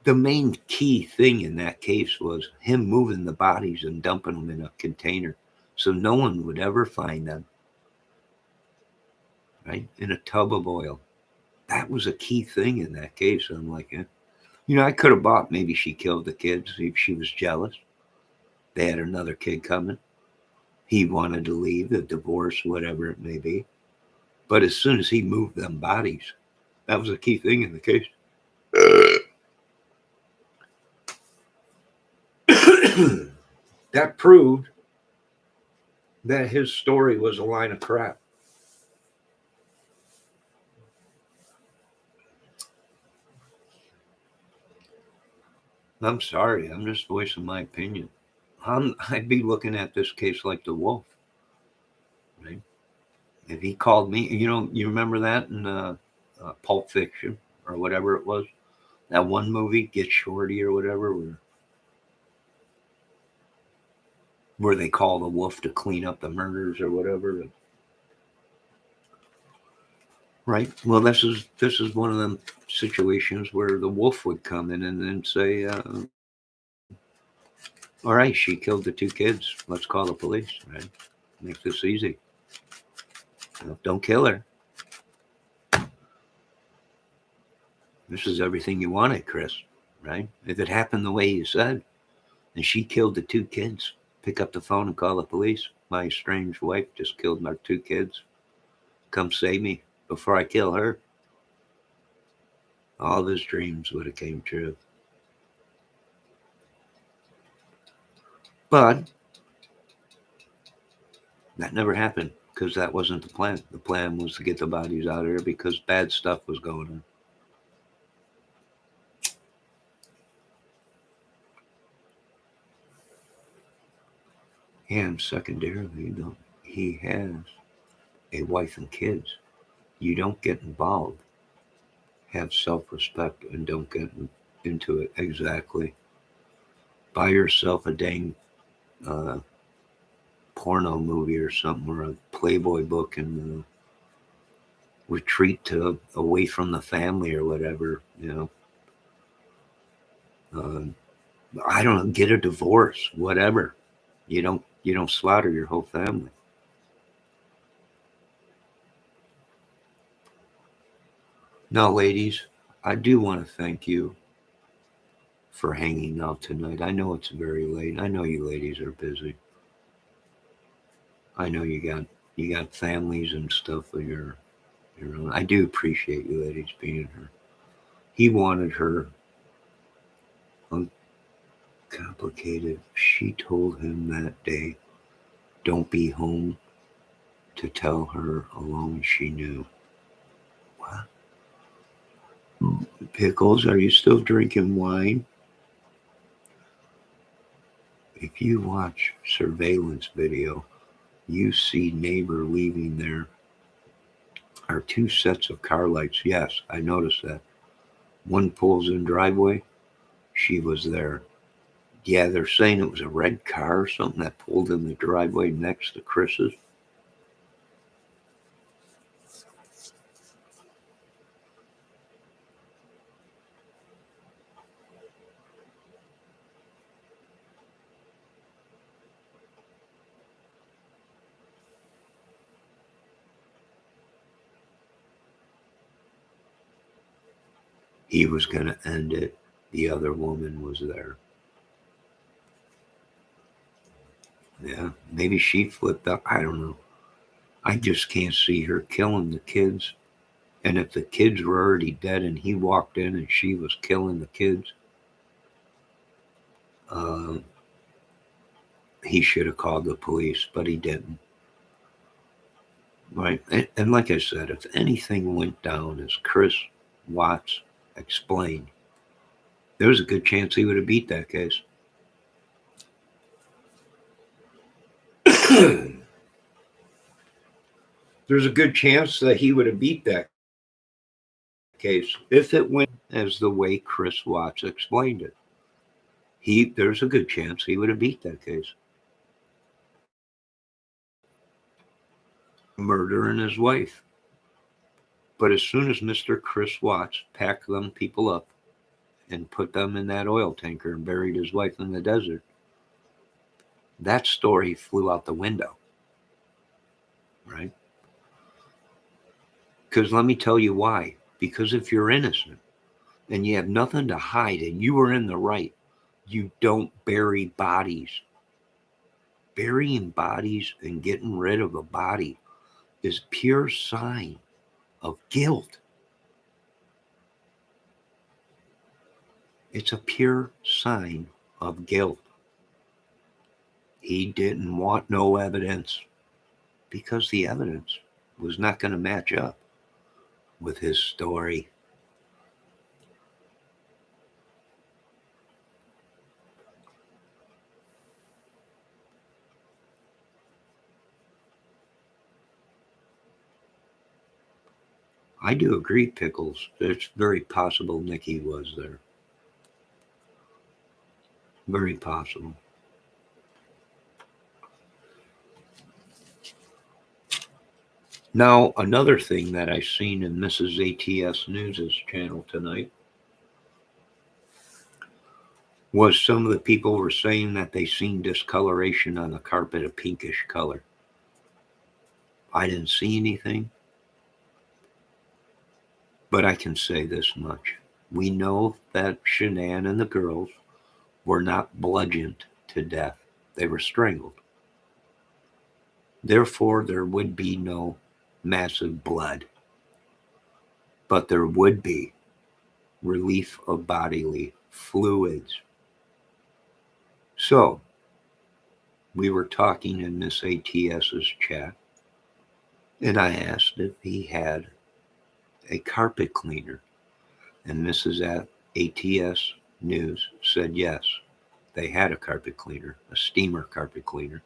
The main key thing in that case was him moving the bodies and dumping them in a container so no one would ever find them, right? In a tub of oil. That was a key thing in that case. I'm like, I could have bought maybe she killed the kids if she was jealous. They had another kid coming. He wanted to leave, the divorce, whatever it may be. But as soon as he moved them bodies, that was a key thing in the case. That proved that his story was a line of crap. I'm sorry. I'm just voicing my opinion. I'd be looking at this case like the wolf, right? If he called me, you remember that in Pulp Fiction or whatever it was, that one movie, Get Shorty or whatever, where they call the wolf to clean up the murders or whatever. Right. Well, this is one of them situations where the wolf would come in and then say, "All right, she killed the two kids. Let's call the police." Right. Make this easy. Don't kill her. This is everything you wanted, Chris. Right. If it happened the way you said, and she killed the two kids, pick up the phone and call the police. My estranged wife just killed my two kids. Come save me before I kill her. All of his dreams would have came true. But that never happened because that wasn't the plan. The plan was to get the bodies out of there because bad stuff was going on. And secondarily, he has a wife and kids. You don't get involved. Have self-respect and don't get into it. Exactly. Buy yourself a dang porno movie or something, or a Playboy book, and retreat to away from the family or whatever. I don't know. Get a divorce, whatever. You don't slaughter your whole family. Now, ladies, I do want to thank you for hanging out tonight. I know it's very late. I know you ladies are busy. I know you got families and stuff of your own. I do appreciate you ladies being here. He wanted her uncomplicated. She told him that day, don't be home to tell her alone she knew. What? Pickles, are you still drinking wine? If you watch surveillance video, you see neighbor leaving. There are two sets of car lights. Yes, I noticed that. One pulls in driveway. She was there. Yeah, they're saying it was a red car or something that pulled in the driveway next to Chris's. He was going to end it. The other woman was there. Yeah, maybe she flipped up. I don't know. I just can't see her killing the kids. And if the kids were already dead and he walked in and she was killing the kids, he should have called the police, but he didn't. Right. And like I said, if anything went down as Chris Watts explained, there was a good chance he would have beat that case. There's a good chance that he would have beat that case if it went as the way Chris Watts explained it. There's a good chance he would have beat that case. Murdering his wife. But as soon as Mr. Chris Watts packed them people up and put them in that oil tanker and buried his wife in the desert, that story flew out the window, right? Because let me tell you why. Because if you're innocent and you have nothing to hide and you are in the right, you don't bury bodies. Burying bodies and getting rid of a body is pure sign of guilt. It's a pure sign of guilt. He didn't want no evidence because the evidence was not going to match up with his story. I do agree, Pickles. It's very possible Nikki was there. Very possible. Now, another thing that I seen in Mrs. ATS News' channel tonight was some of the people were saying that they seen discoloration on the carpet, a pinkish color. I didn't see anything, but I can say this much. We know that Shanann and the girls were not bludgeoned to death. They were strangled. Therefore, there would be no massive blood, but there would be relief of bodily fluids. So, we were talking in Miss ATS's chat, and I asked if he had a carpet cleaner, and Mrs. ATS News said yes, they had a carpet cleaner, a steamer carpet cleaner.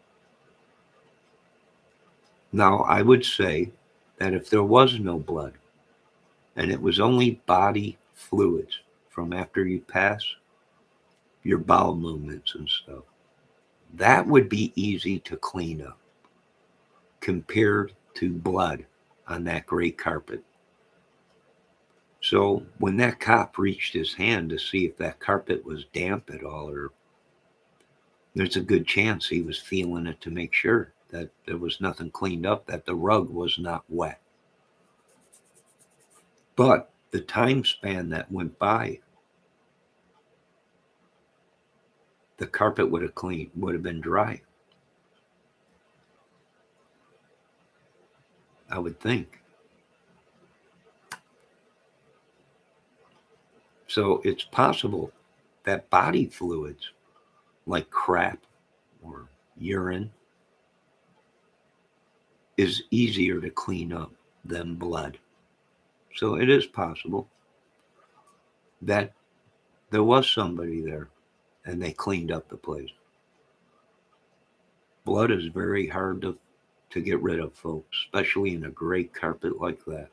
Now, I would say that if there was no blood, and it was only body fluids from after you pass, your bowel movements and stuff, that would be easy to clean up compared to blood on that gray carpet. So when that cop reached his hand to see if that carpet was damp at all, or there's a good chance he was feeling it to make sure that there was nothing cleaned up, that the rug was not wet. But the time span that went by, the carpet would have been dry. I would think. So it's possible that body fluids like crap or urine is easier to clean up than blood. So it is possible that there was somebody there and they cleaned up the place. Blood is very hard to get rid of, folks, especially in a gray carpet like that.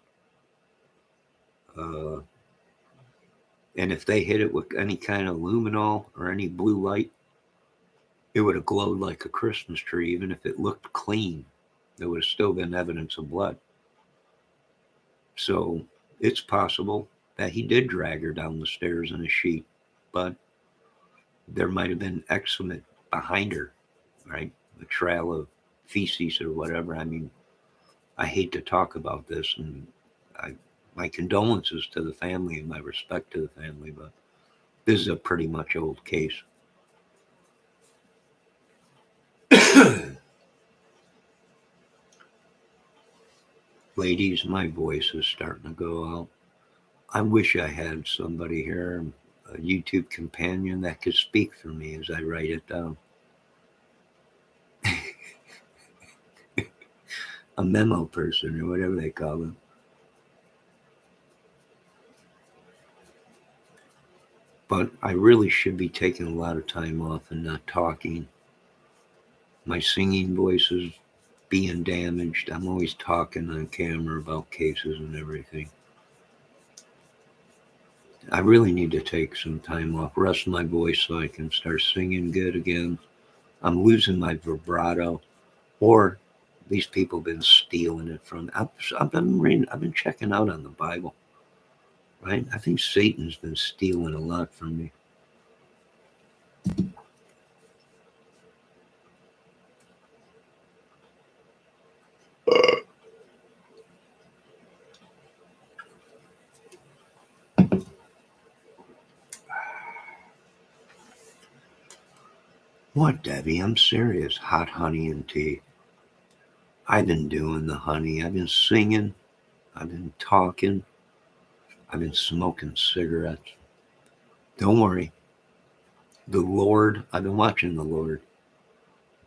And if they hit it with any kind of luminol or any blue light, it would have glowed like a Christmas tree. Even if it looked clean, there would have still been evidence of blood. So it's possible that he did drag her down the stairs in a sheet, but there might have been excrement behind her, right? A trail of feces or whatever. I mean, I hate to talk about this, and my condolences to the family and my respect to the family, but this is a pretty much old case. Ladies, my voice is starting to go out. I wish I had somebody here, a YouTube companion that could speak for me as I write it down. A memo person or whatever they call them. But I really should be taking a lot of time off and not talking. My singing voice is being damaged. I'm always talking on camera about cases and everything. I really need to take some time off, rest my voice so I can start singing good again. I'm losing my vibrato, or these people have been stealing it from me. I've been reading, I've been checking out on the Bible, right? I think Satan's been stealing a lot from me. What, Debbie? I'm serious. Hot honey and tea. I've been doing the honey. I've been singing. I've been talking. I've been smoking cigarettes. Don't worry. The Lord, I've been watching the Lord,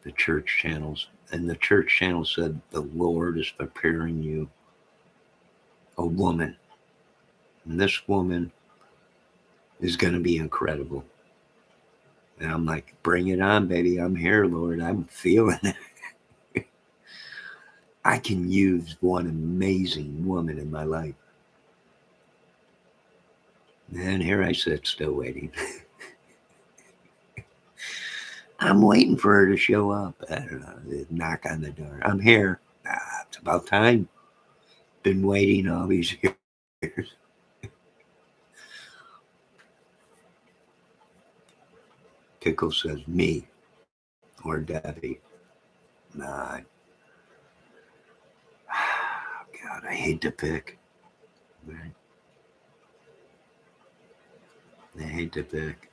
the church channels, and the church channel said the Lord is preparing you a woman. And this woman is going to be incredible. And I'm like, bring it on, baby. I'm here, Lord. I'm feeling it. I can use one amazing woman in my life. And here I sit, still waiting. I'm waiting for her to show up. I don't know, knock on the door. I'm here. It's about time. Been waiting all these years. Pickle says me or Debbie. Nah. God, I hate to pick. Right? I hate to pick.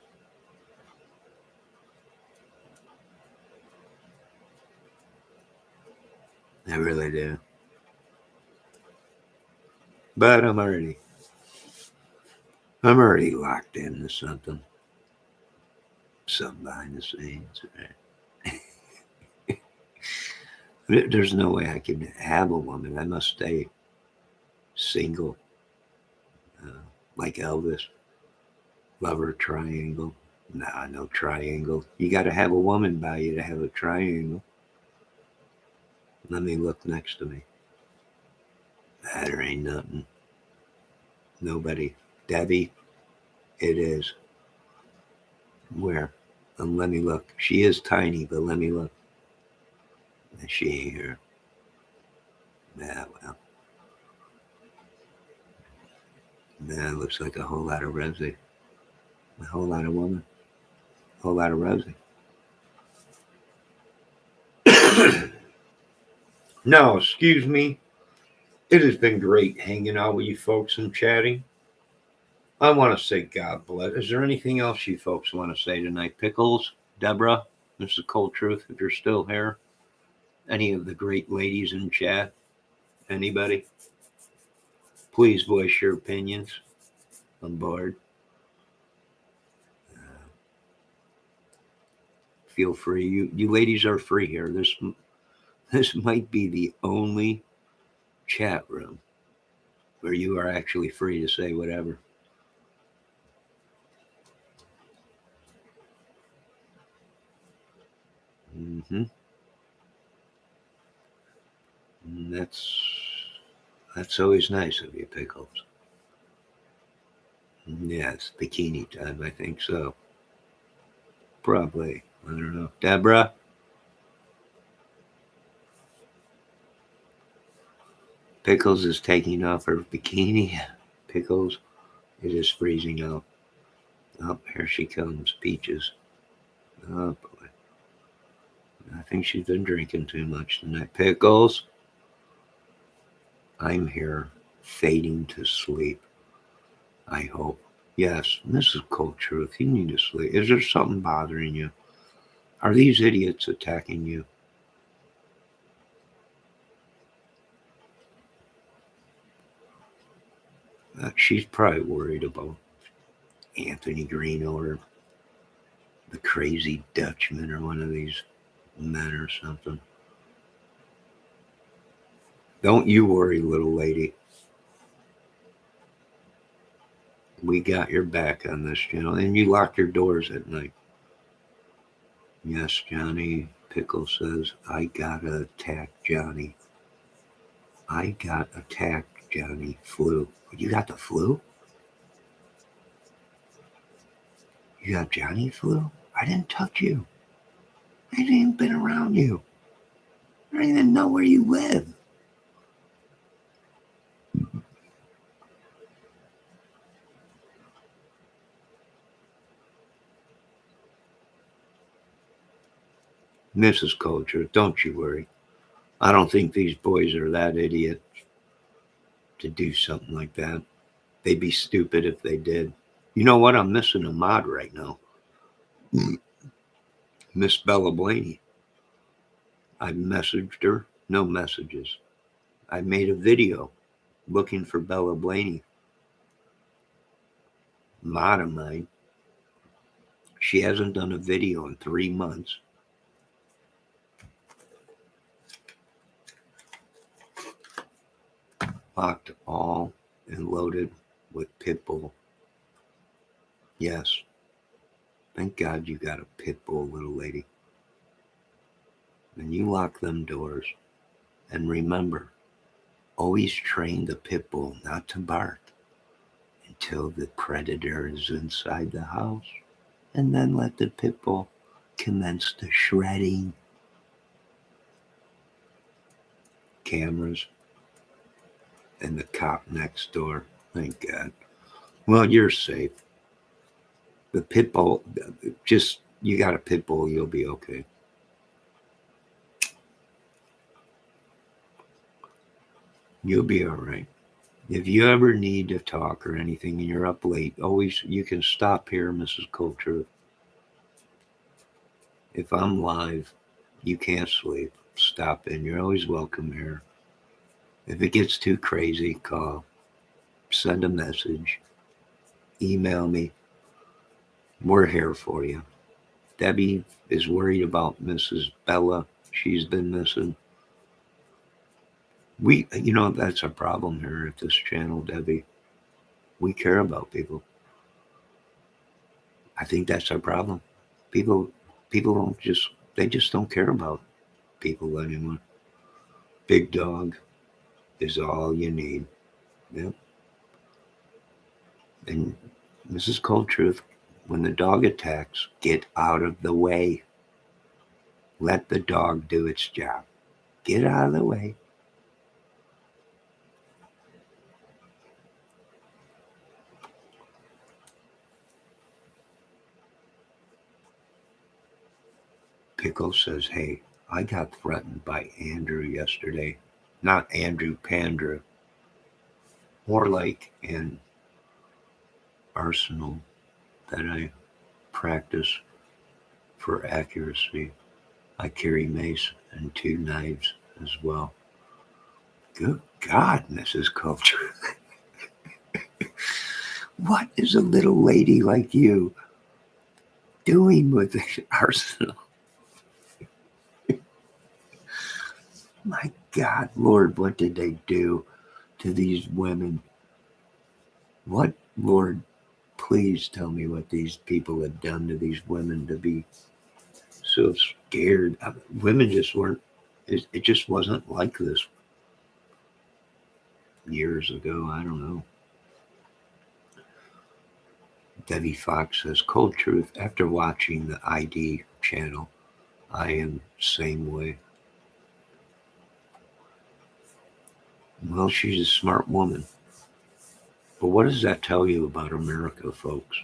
I really do. But I'm already locked into something. Something behind the scenes. Right? There's no way I can have a woman. I must stay single. Like Elvis. Lover triangle. Nah, no triangle. You got to have a woman by you to have a triangle. Let me look next to me. There ain't nothing. Nobody. Debbie, it is. Where? Let me look. She is tiny, but let me look. She ain't here. Nah, well. Nah, looks like a whole lot of Rosie. A whole lot of woman. A whole lot of Rosie. No, excuse me. It has been great hanging out with you folks and chatting. I want to say God bless. Is there anything else you folks want to say tonight? Pickles, Deborah, this is Cold Truth, if you're still here. Any of the great ladies in chat? Anybody? Please voice your opinions. I'm bored. Feel free. You ladies are free here. This might be the only chat room where you are actually free to say whatever. Mm-hmm. And that's always nice of you, Pickles. Yes, bikini time, I think so. Probably. I don't know. Deborah? Pickles is taking off her bikini. Pickles, it is freezing out. Oh, here she comes. Peaches. Oh, boy. I think she's been drinking too much tonight. Pickles, I'm here fading to sleep. I hope. Yes, Mrs. Cold Truth, you need to sleep. Is there something bothering you? Are these idiots attacking you? She's probably worried about Anthony Green or the crazy Dutchman or one of these men or something. Don't you worry, little lady. We got your back on this channel. And you lock your doors at night. Yes, Johnny Pickle says, I got attacked, Johnny. I got attacked, Johnny. Flu. You got the flu? You got Johnny flu? I didn't touch you. I ain't even been around you. I don't even know where you live. Mrs. Culture, don't you worry. I don't think these boys are that idiot to do something like that. They'd be stupid if they did. You know what? I'm missing a mod right now. Miss Bella Blaney. I messaged her, no messages. I made a video looking for Bella Blaney. Mod of mine. She hasn't done a video in 3 months. Locked all and loaded with pit bull. Yes. Thank God you got a pit bull, little lady. And you lock them doors. And remember, always train the pit bull not to bark until the predator is inside the house. And then let the pit bull commence the shredding. Cameras and the cop next door. Thank God. Well, you're safe. The pit bull, just, you got a pit bull, you'll be okay. You'll be all right. If you ever need to talk or anything and you're up late, always, you can stop here, Mrs. Coulter. If I'm live, you can't sleep, stop in. You're always welcome here. If it gets too crazy, call, send a message, email me. We're here for you. Debbie is worried about Mrs. Bella. She's been missing. That's a problem here at this channel, Debbie. We care about people. I think that's our problem. People they just don't care about people anymore. Big dog is all you need. Yep. And Mrs. Cold Truth, when the dog attacks, get out of the way. Let the dog do its job. Get out of the way. Pickle says, hey, I got threatened by Andrew yesterday. Not Andrew Pandra. More like an arsenal that I practice for accuracy. I carry mace and 2 knives as well. Good God, Mrs. Culture. What is a little lady like you doing with the arsenal? My God, Lord, what did they do to these women? What, Lord, please tell me what these people have done to these women to be so scared. Women just weren't, it just wasn't like this years ago. I don't know. Debbie Fox says, Cold Truth, after watching the ID channel, I am the same way. Well, she's a smart woman. But what does that tell you about America, folks?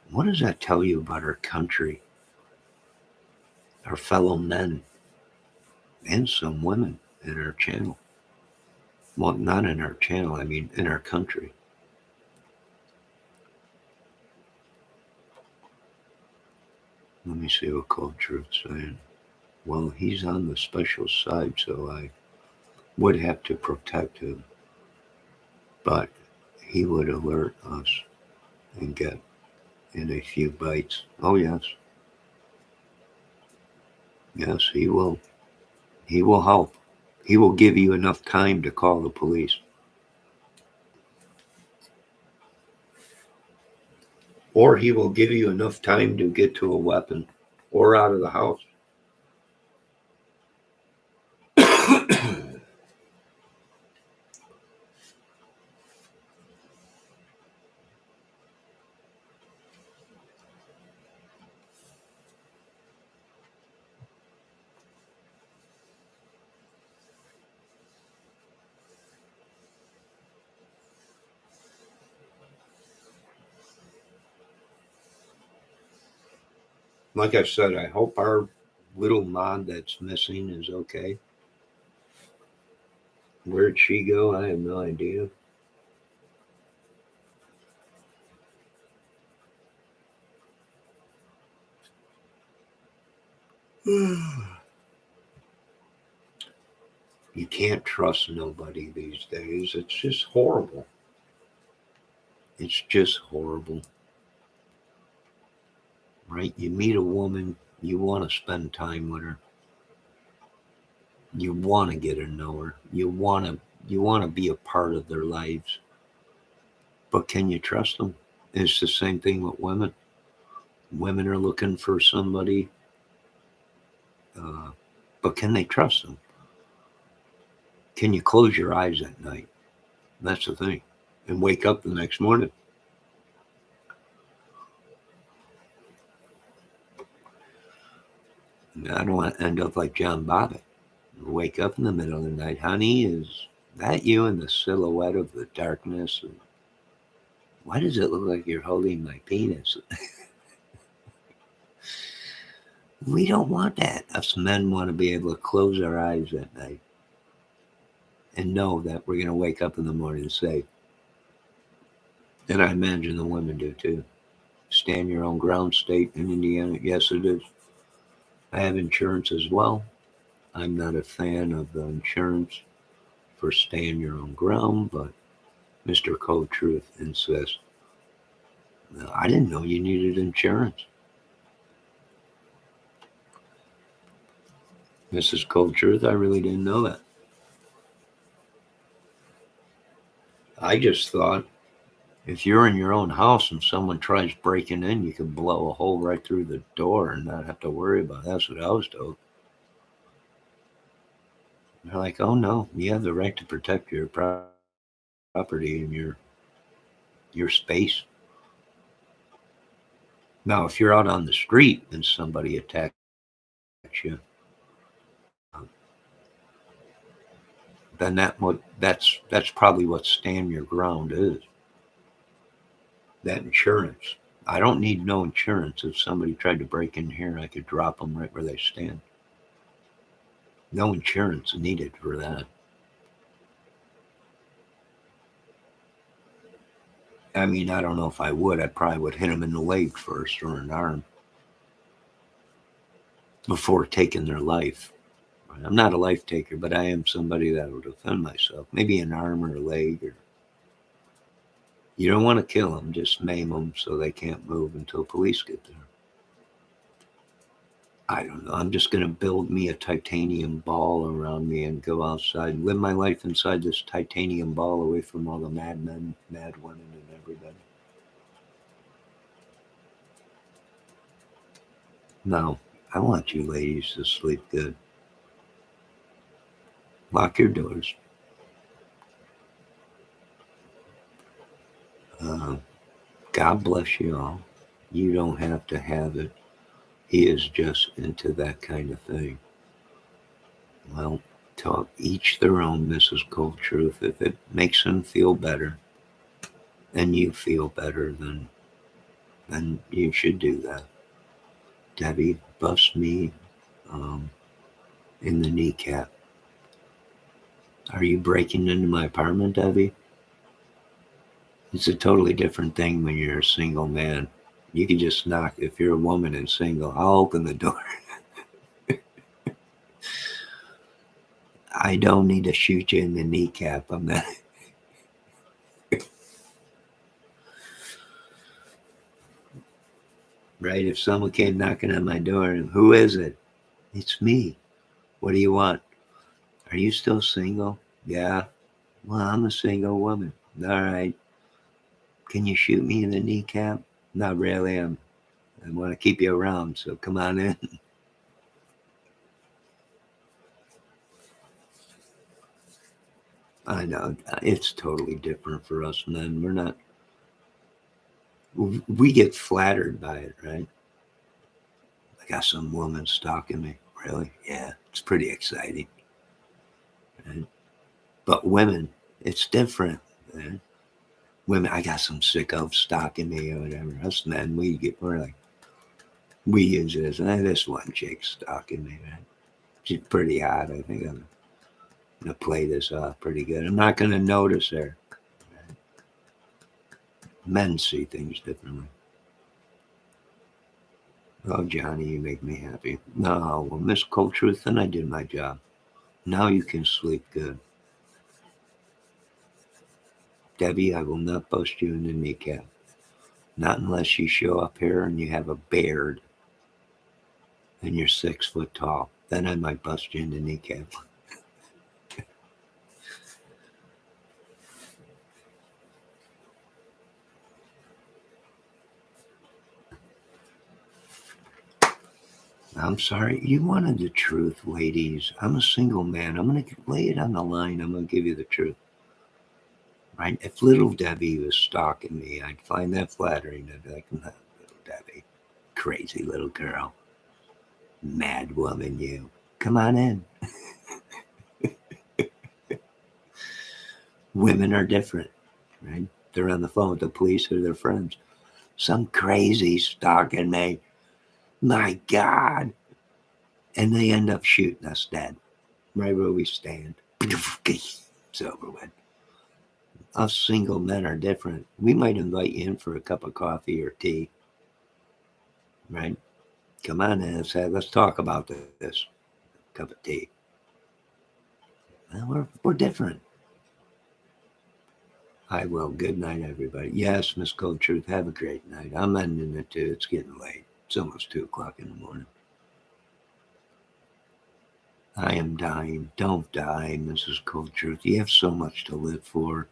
What does that tell you about our country, our fellow men, and some women in our channel? Well, not in our channel, I mean in our country. Let me see what Cold Truth's saying. Well, he's on the special side, so I would have to protect him. But he would alert us and get in a few bites. Oh, yes. Yes, he will. He will help. He will give you enough time to call the police. Or he will give you enough time to get to a weapon or out of the house. Like I said, I hope our little mod that's missing is okay. Where'd she go? I have no idea. I You can't trust nobody these days. It's just horrible. It's just horrible. Right? You meet a woman, you want to spend time with her. You want to get to know her. You want to be a part of their lives. But can you trust them? It's the same thing with women. Women are looking for somebody, uh, but can they trust them? Can you close your eyes at night? That's the thing. And wake up the next morning. I don't want to end up like John Bobbitt. Wake up in the middle of the night, honey, is that you in the silhouette of the darkness? And why does it look like you're holding my penis? We don't want that. Us men want to be able to close our eyes at night and know that we're going to wake up in the morning safe. And I imagine the women do too. Stand your own ground state in Indiana. Yes, it is. I have insurance as well. I'm not a fan of the insurance for stand your own ground, but Mr. Cold Truth insists. No, I didn't know you needed insurance. Mrs. Cold Truth, I really didn't know that. I just thought if you're in your own house and someone tries breaking in, you can blow a hole right through the door and not have to worry about it. That's what I was told. They're like, oh no, you have the right to protect your property and your space. Now, if you're out on the street and somebody attacks you, then that's probably what stand your ground is. That insurance. I don't need no insurance. If somebody tried to break in here, I could drop them right where they stand. No insurance needed for that. I mean, I don't know if I would. I probably would hit them in the leg first or an arm before taking their life. I'm not a life taker, but I am somebody that will defend myself. Maybe an arm or a leg. Or you don't want to kill them, just maim them so they can't move until police get there. I don't know. I'm just going to build me a titanium ball around me and go outside and live my life inside this titanium ball away from all the mad men, mad women, and everybody. No, I want you ladies to sleep good. Lock your doors. Uh, God bless you all. You don't have to have it. He is just into that kind of thing. Well, to each their own, Mrs. Cold Truth. If it makes them feel better and you feel better, then you should do that. Debbie buffs me in the kneecap. Are you breaking into my apartment, Debbie? It's a totally different thing when you're a single man. You can just knock. If you're a woman and single, I'll open the door. I don't need to shoot you in the kneecap. I'm not. Right? If someone came knocking on my door, who is it? It's me. What do you want? Are you still single? Yeah. Well, I'm a single woman. All right. Can you shoot me in the kneecap? Not really. I want to keep you around, so come on in. I know it's totally different for us men. We're not. We get flattered by it, right? I got some woman stalking me. Really? Yeah, it's pretty exciting. Right? But women, it's different. Man. Women, I got some sicko stalking me or whatever. Us men, we're like, we use it as this one chick stalking me, man. She's pretty hot. I think I'm gonna play this off pretty good. I'm not gonna notice her. Right? Men see things differently. Oh, Johnny, you make me happy. No, well, Miss Cold Truth, then I did my job. Now you can sleep good. Debbie, I will not bust you in the kneecap. Not unless you show up here and you have a beard and you're 6 foot tall. Then I might bust you in the kneecap. I'm sorry. You wanted the truth, ladies. I'm a single man. I'm going to lay it on the line. I'm going to give you the truth. Right? If little Debbie was stalking me, I'd find that flattering. I'd be like, no, little Debbie. Crazy little girl. Mad woman, you. Come on in. Women are different, right? They're on the phone with the police or their friends. Some crazy stalking me. My God. And they end up shooting us dead right where we stand. It's over with. Us single men are different. We might invite you in for a cup of coffee or tea, right? Come on in and say, let's talk about this cup of tea. Well, we're different. I will. Good night, everybody. Yes, Miss Cold Truth, have a great night. I'm ending it too. It's getting late. It's almost 2 o'clock in the morning. I am dying. Don't die, Mrs. Cold Truth. You have so much to live for.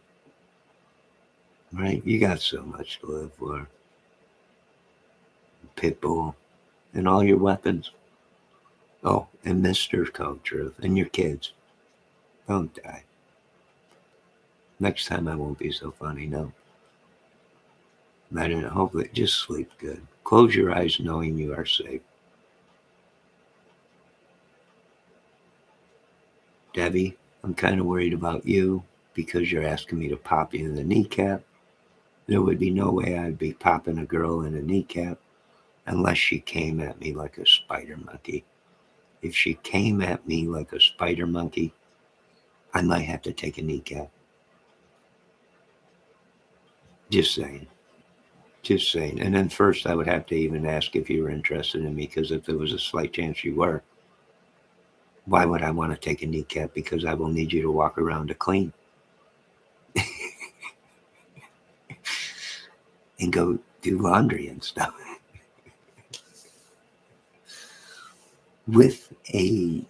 Right? You got so much to live for. Pitbull and all your weapons. Oh, and Mr. Cold Truth and your kids. Don't die. Next time I won't be so funny, no. I don't know. Hopefully, just sleep good. Close your eyes knowing you are safe. Debbie, I'm kind of worried about you because you're asking me to pop you in the kneecap. There would be no way I'd be popping a girl in a kneecap unless she came at me like a spider monkey. If she came at me like a spider monkey, I might have to take a kneecap. Just saying. Just saying. And then first I would have to even ask if you were interested in me, because if there was a slight chance you were, why would I want to take a kneecap? Because I will need you to walk around to clean and go do laundry and stuff. With a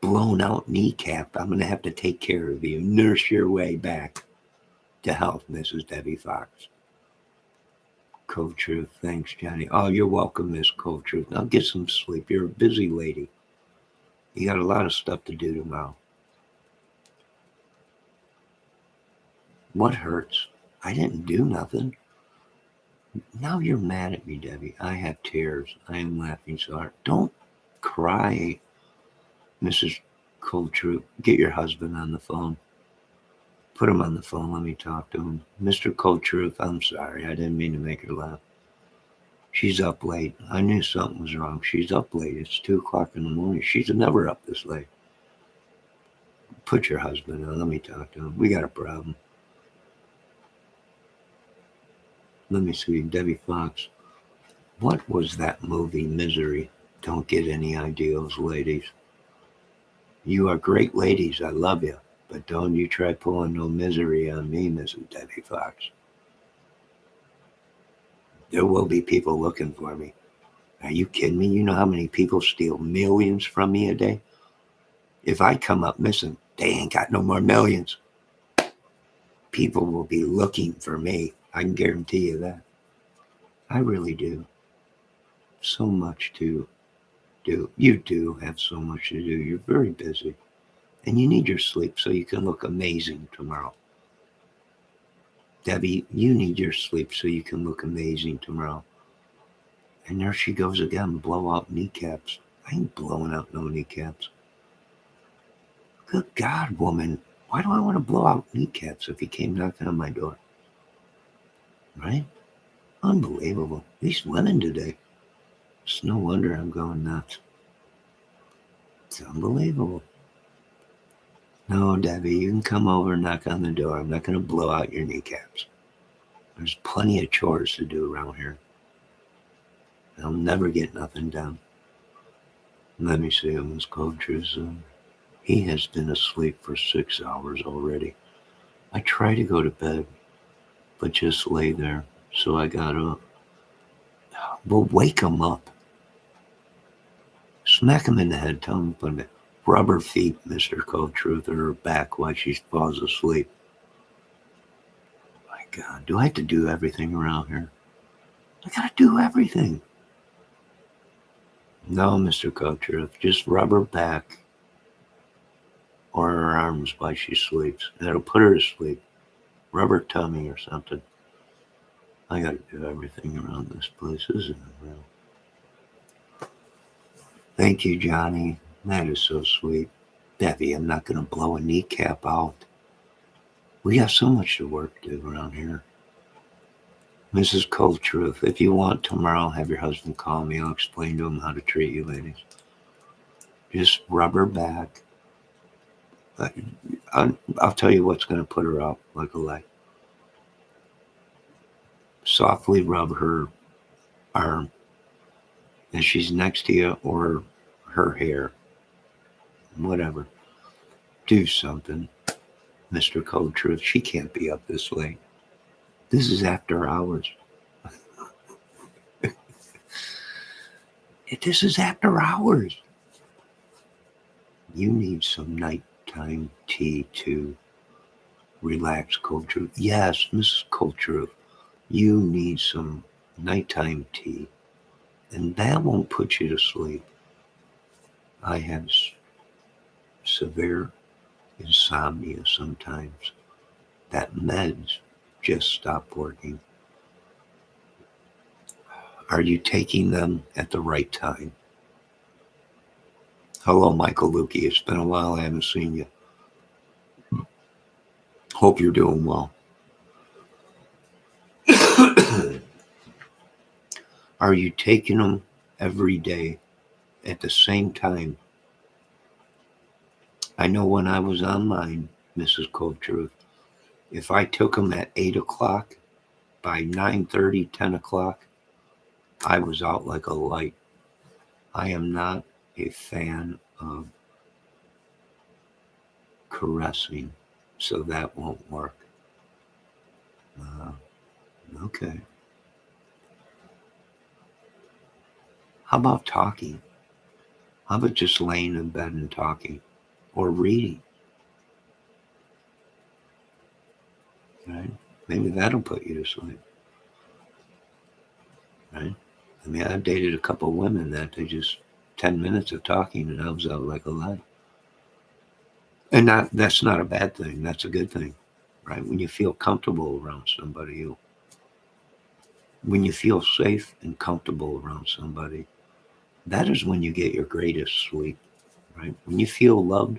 blown out kneecap, I'm going to have to take care of you, nurse your way back to health, Mrs. Debbie Fox. Cold Truth. Thanks, Johnny. Oh, you're welcome, Miss Cold Truth. Now get some sleep. You're a busy lady. You got a lot of stuff to do tomorrow. What hurts? I didn't do nothing. Now you're mad at me, Debbie. I have tears. I am laughing so hard. Don't cry, Mrs. Cold Truth. Get your husband on the phone. Put him on the phone. Let me talk to him. Mr. Cold Truth, I'm sorry. I didn't mean to make her laugh. She's up late. I knew something was wrong. She's up late. It's 2 o'clock in the morning. She's never up this late. Put your husband on. Let me talk to him. We got a problem. Let me see. Debbie Fox. What was that movie, Misery? Don't get any ideals, ladies. You are great ladies. I love you. But don't you try pulling no misery on me, Mrs. Debbie Fox. There will be people looking for me. Are you kidding me? You know how many people steal millions from me a day? If I come up missing, they ain't got no more millions. People will be looking for me. I can guarantee you that. I really do. So much to do. You do have so much to do. You're very busy. And you need your sleep so you can look amazing tomorrow. Debbie, you need your sleep so you can look amazing tomorrow. And there she goes again, blow out kneecaps. I ain't blowing out no kneecaps. Good God, woman. Why do I want to blow out kneecaps if he came knocking on my door? Right? Unbelievable. These women today. It's no wonder I'm going nuts. It's unbelievable. No, Debbie, you can come over and knock on the door. I'm not going to blow out your kneecaps. There's plenty of chores to do around here. I'll never get nothing done. Let me see on this coach's. He has been asleep for 6 hours already. I try to go to bed, but just lay there. So I got up. Well, wake him up. Smack him in the head. Tell him to put rubber feet, Mr. Cold Truth, or her back while she falls asleep. My God, do I have to do everything around here? I gotta do everything. No, Mr. Cold Truth, just rub her back or her arms while she sleeps. And it'll put her to sleep. Rub her tummy or something. I gotta do everything around this place, isn't it, real? Thank you, Johnny. That is so sweet. Debbie, I'm not gonna blow a kneecap out. We got so much to work to do around here. Mrs. Cold Truth, if you want tomorrow, have your husband call me. I'll explain to him how to treat you ladies. Just rub her back. I'll tell you what's going to put her up like a light. Softly rub her arm as she's next to you, or her hair. Whatever. Do something. Mr. Cold Truth, she can't be up this late. This is after hours. This is after hours. You need some nighttime tea to relax, Cold Truth. Yes, Mrs. Cold Truth, you need some nighttime tea, and that won't put you to sleep. I have severe insomnia sometimes. That meds just stop working. Are you taking them at the right time? Hello, Michael Lukey. It's been a while. I haven't seen you. Hope you're doing well. Are you taking them every day at the same time? I know when I was on mine, Mrs. Cold Truth, if I took them at 8 o'clock, by 9:30, 10 o'clock, I was out like a light. I am not a fan of caressing, so that won't work. Okay. How about talking? How about just laying in bed and talking or reading? Right? Maybe that'll put you to sleep. Right? I mean, I've dated a couple of women that they just 10 minutes of talking and I was out like a light. And that's not a bad thing. That's a good thing, right? When you feel comfortable around somebody, when you feel safe and comfortable around somebody, that is when you get your greatest sleep, right? When you feel loved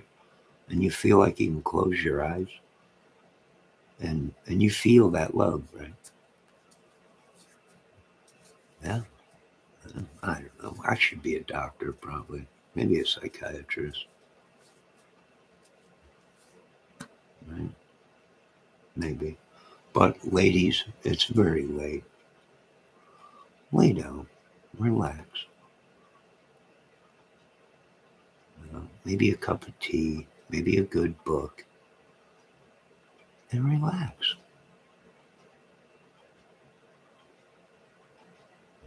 and you feel like you can close your eyes and you feel that love, right? Yeah. I don't know. I should be a doctor, probably. Maybe a psychiatrist. Right? Maybe. But ladies, it's very late. Lay down. Relax. Maybe a cup of tea. Maybe a good book. And relax.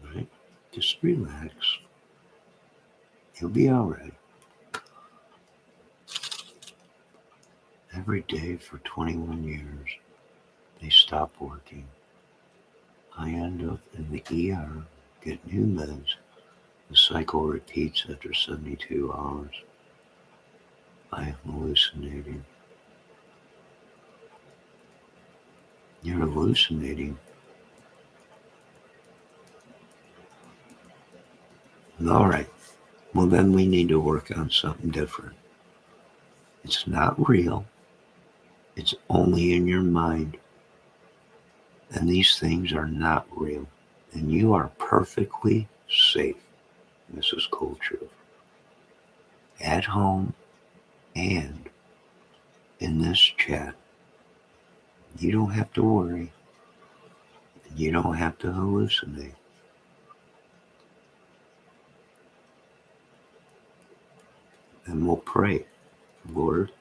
Right? Just relax. You'll be all right. Every day for 21 years, they stop working. I end up in the ER, get new meds. The cycle repeats after 72 hours. I am hallucinating. You're hallucinating. All right. Well, then we need to work on something different. It's not real. It's only in your mind. And these things are not real. And you are perfectly safe, Mrs. Cold Truth. At home and in this chat. You don't have to worry. You don't have to hallucinate. And we'll pray, Lord,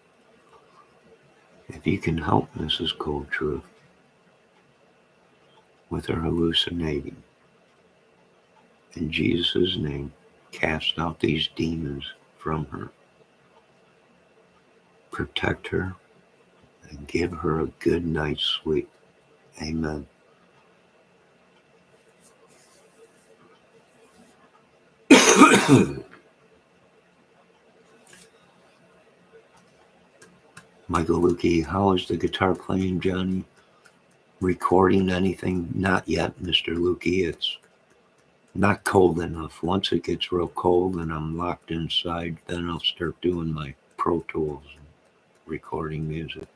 if you can help Mrs. Cold Truth with her hallucinating, in Jesus' name, cast out these demons from her. Protect her and give her a good night's sleep. Amen. Michael Lukey, how is the guitar playing, Johnny? Recording anything? Not yet, Mr. Lukey. It's not cold enough. Once it gets real cold and I'm locked inside, then I'll start doing my Pro Tools and recording music.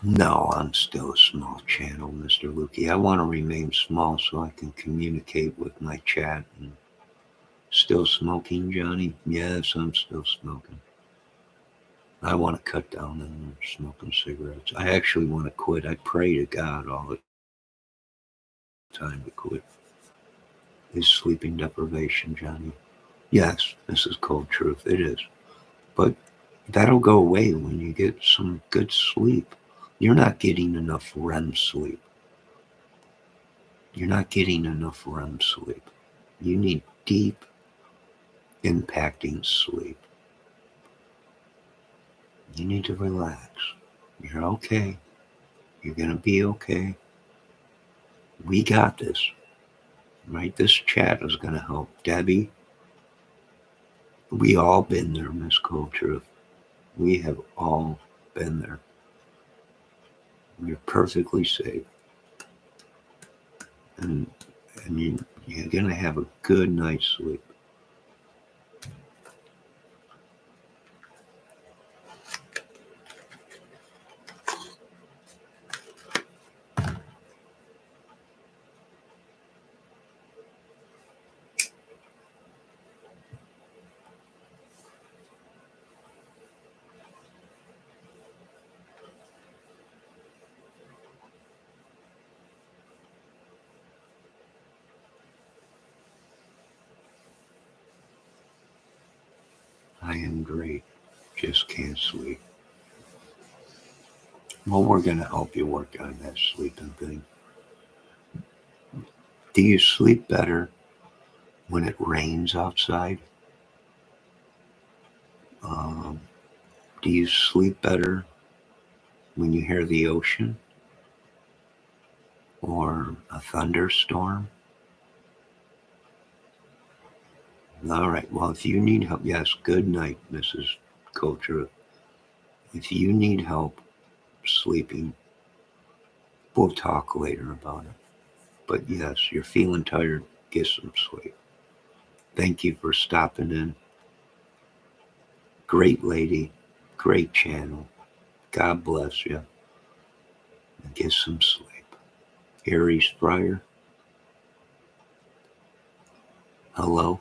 No, I'm still a small channel, Mr. Lukey. I want to remain small so I can communicate with my chat. And still smoking, Johnny? Yes, I'm still smoking. I want to cut down on smoking cigarettes. I actually want to quit. I pray to God all the time to quit. Is sleeping deprivation, Johnny? Yes, this is cold truth. It is. But that'll go away when you get some good sleep. You're not getting enough REM sleep. You're not getting enough REM sleep. You need deep, impacting sleep. You need to relax. You're okay. You're going to be okay. We got this. Right? This chat is going to help. Debbie, we all been there, Miss Cold Truth. We have all been there. You're perfectly safe. And you're going to have a good night's sleep. I am great. Just can't sleep. Well, we're going to help you work on that sleeping thing. Do you sleep better when it rains outside? Do you sleep better when you hear the ocean or a thunderstorm? All right. Well, if you need help, yes, good night, Mrs. Culture. If you need help sleeping, we'll talk later about it. But yes, you're feeling tired, get some sleep. Thank you for stopping in. Great lady, great channel. God bless you. And get some sleep. Aries Fryer, hello.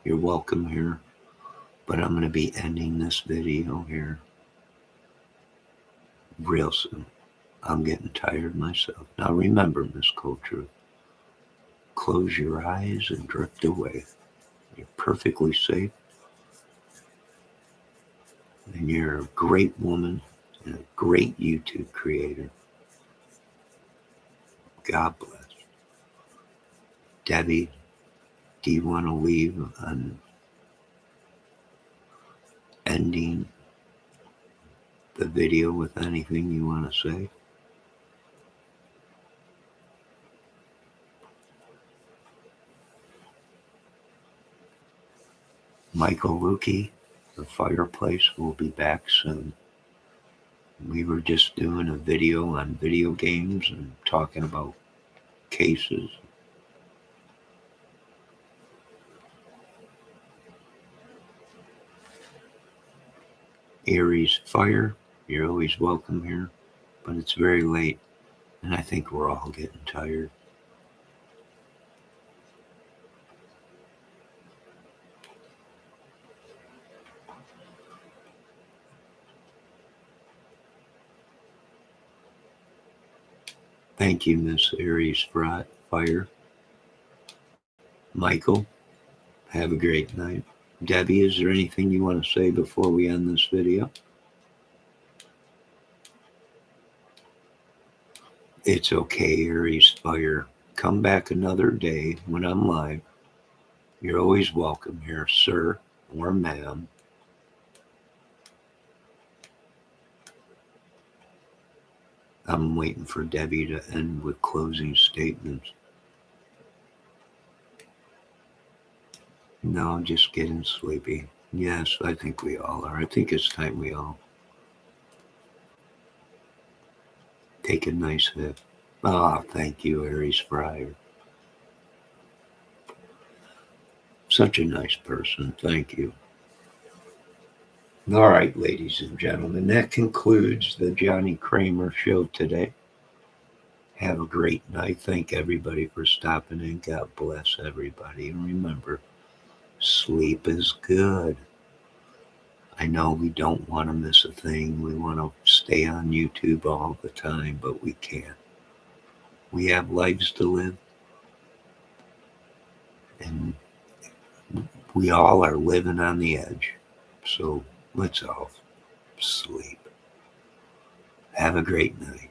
You're welcome here. But I'm going to be ending this video here real soon. I'm getting tired myself. Now remember, Miss Culture, close your eyes and drift away. You're perfectly safe. And you're a great woman and a great YouTube creator. God bless. Debbie, do you want to leave on ending the video with anything you want to say? Michael Lukey, the fireplace will be back soon. We were just doing a video on video games and talking about cases. Aries Fire, you're always welcome here, but it's very late and I think we're all getting tired. Thank you, Miss Aries Fire. Michael, have a great night. Debbie, is there anything you want to say before we end this video? It's okay, Aries Fire. Come back another day when I'm live. You're always welcome here, sir or ma'am. I'm waiting for Debbie to end with closing statements. No, I'm just getting sleepy. Yes, I think we all are. I think it's time we all take a nice hit. Ah, thank you, Aries Fire. Such a nice person. Thank you. All right, ladies and gentlemen, that concludes the Johnny Kramer show today. Have a great night. Thank everybody for stopping in. God bless everybody. And remember, sleep is good. I know we don't want to miss a thing. We want to stay on YouTube all the time, but we can't. We have lives to live, and we all are living on the edge. So let's all sleep. Have a great night.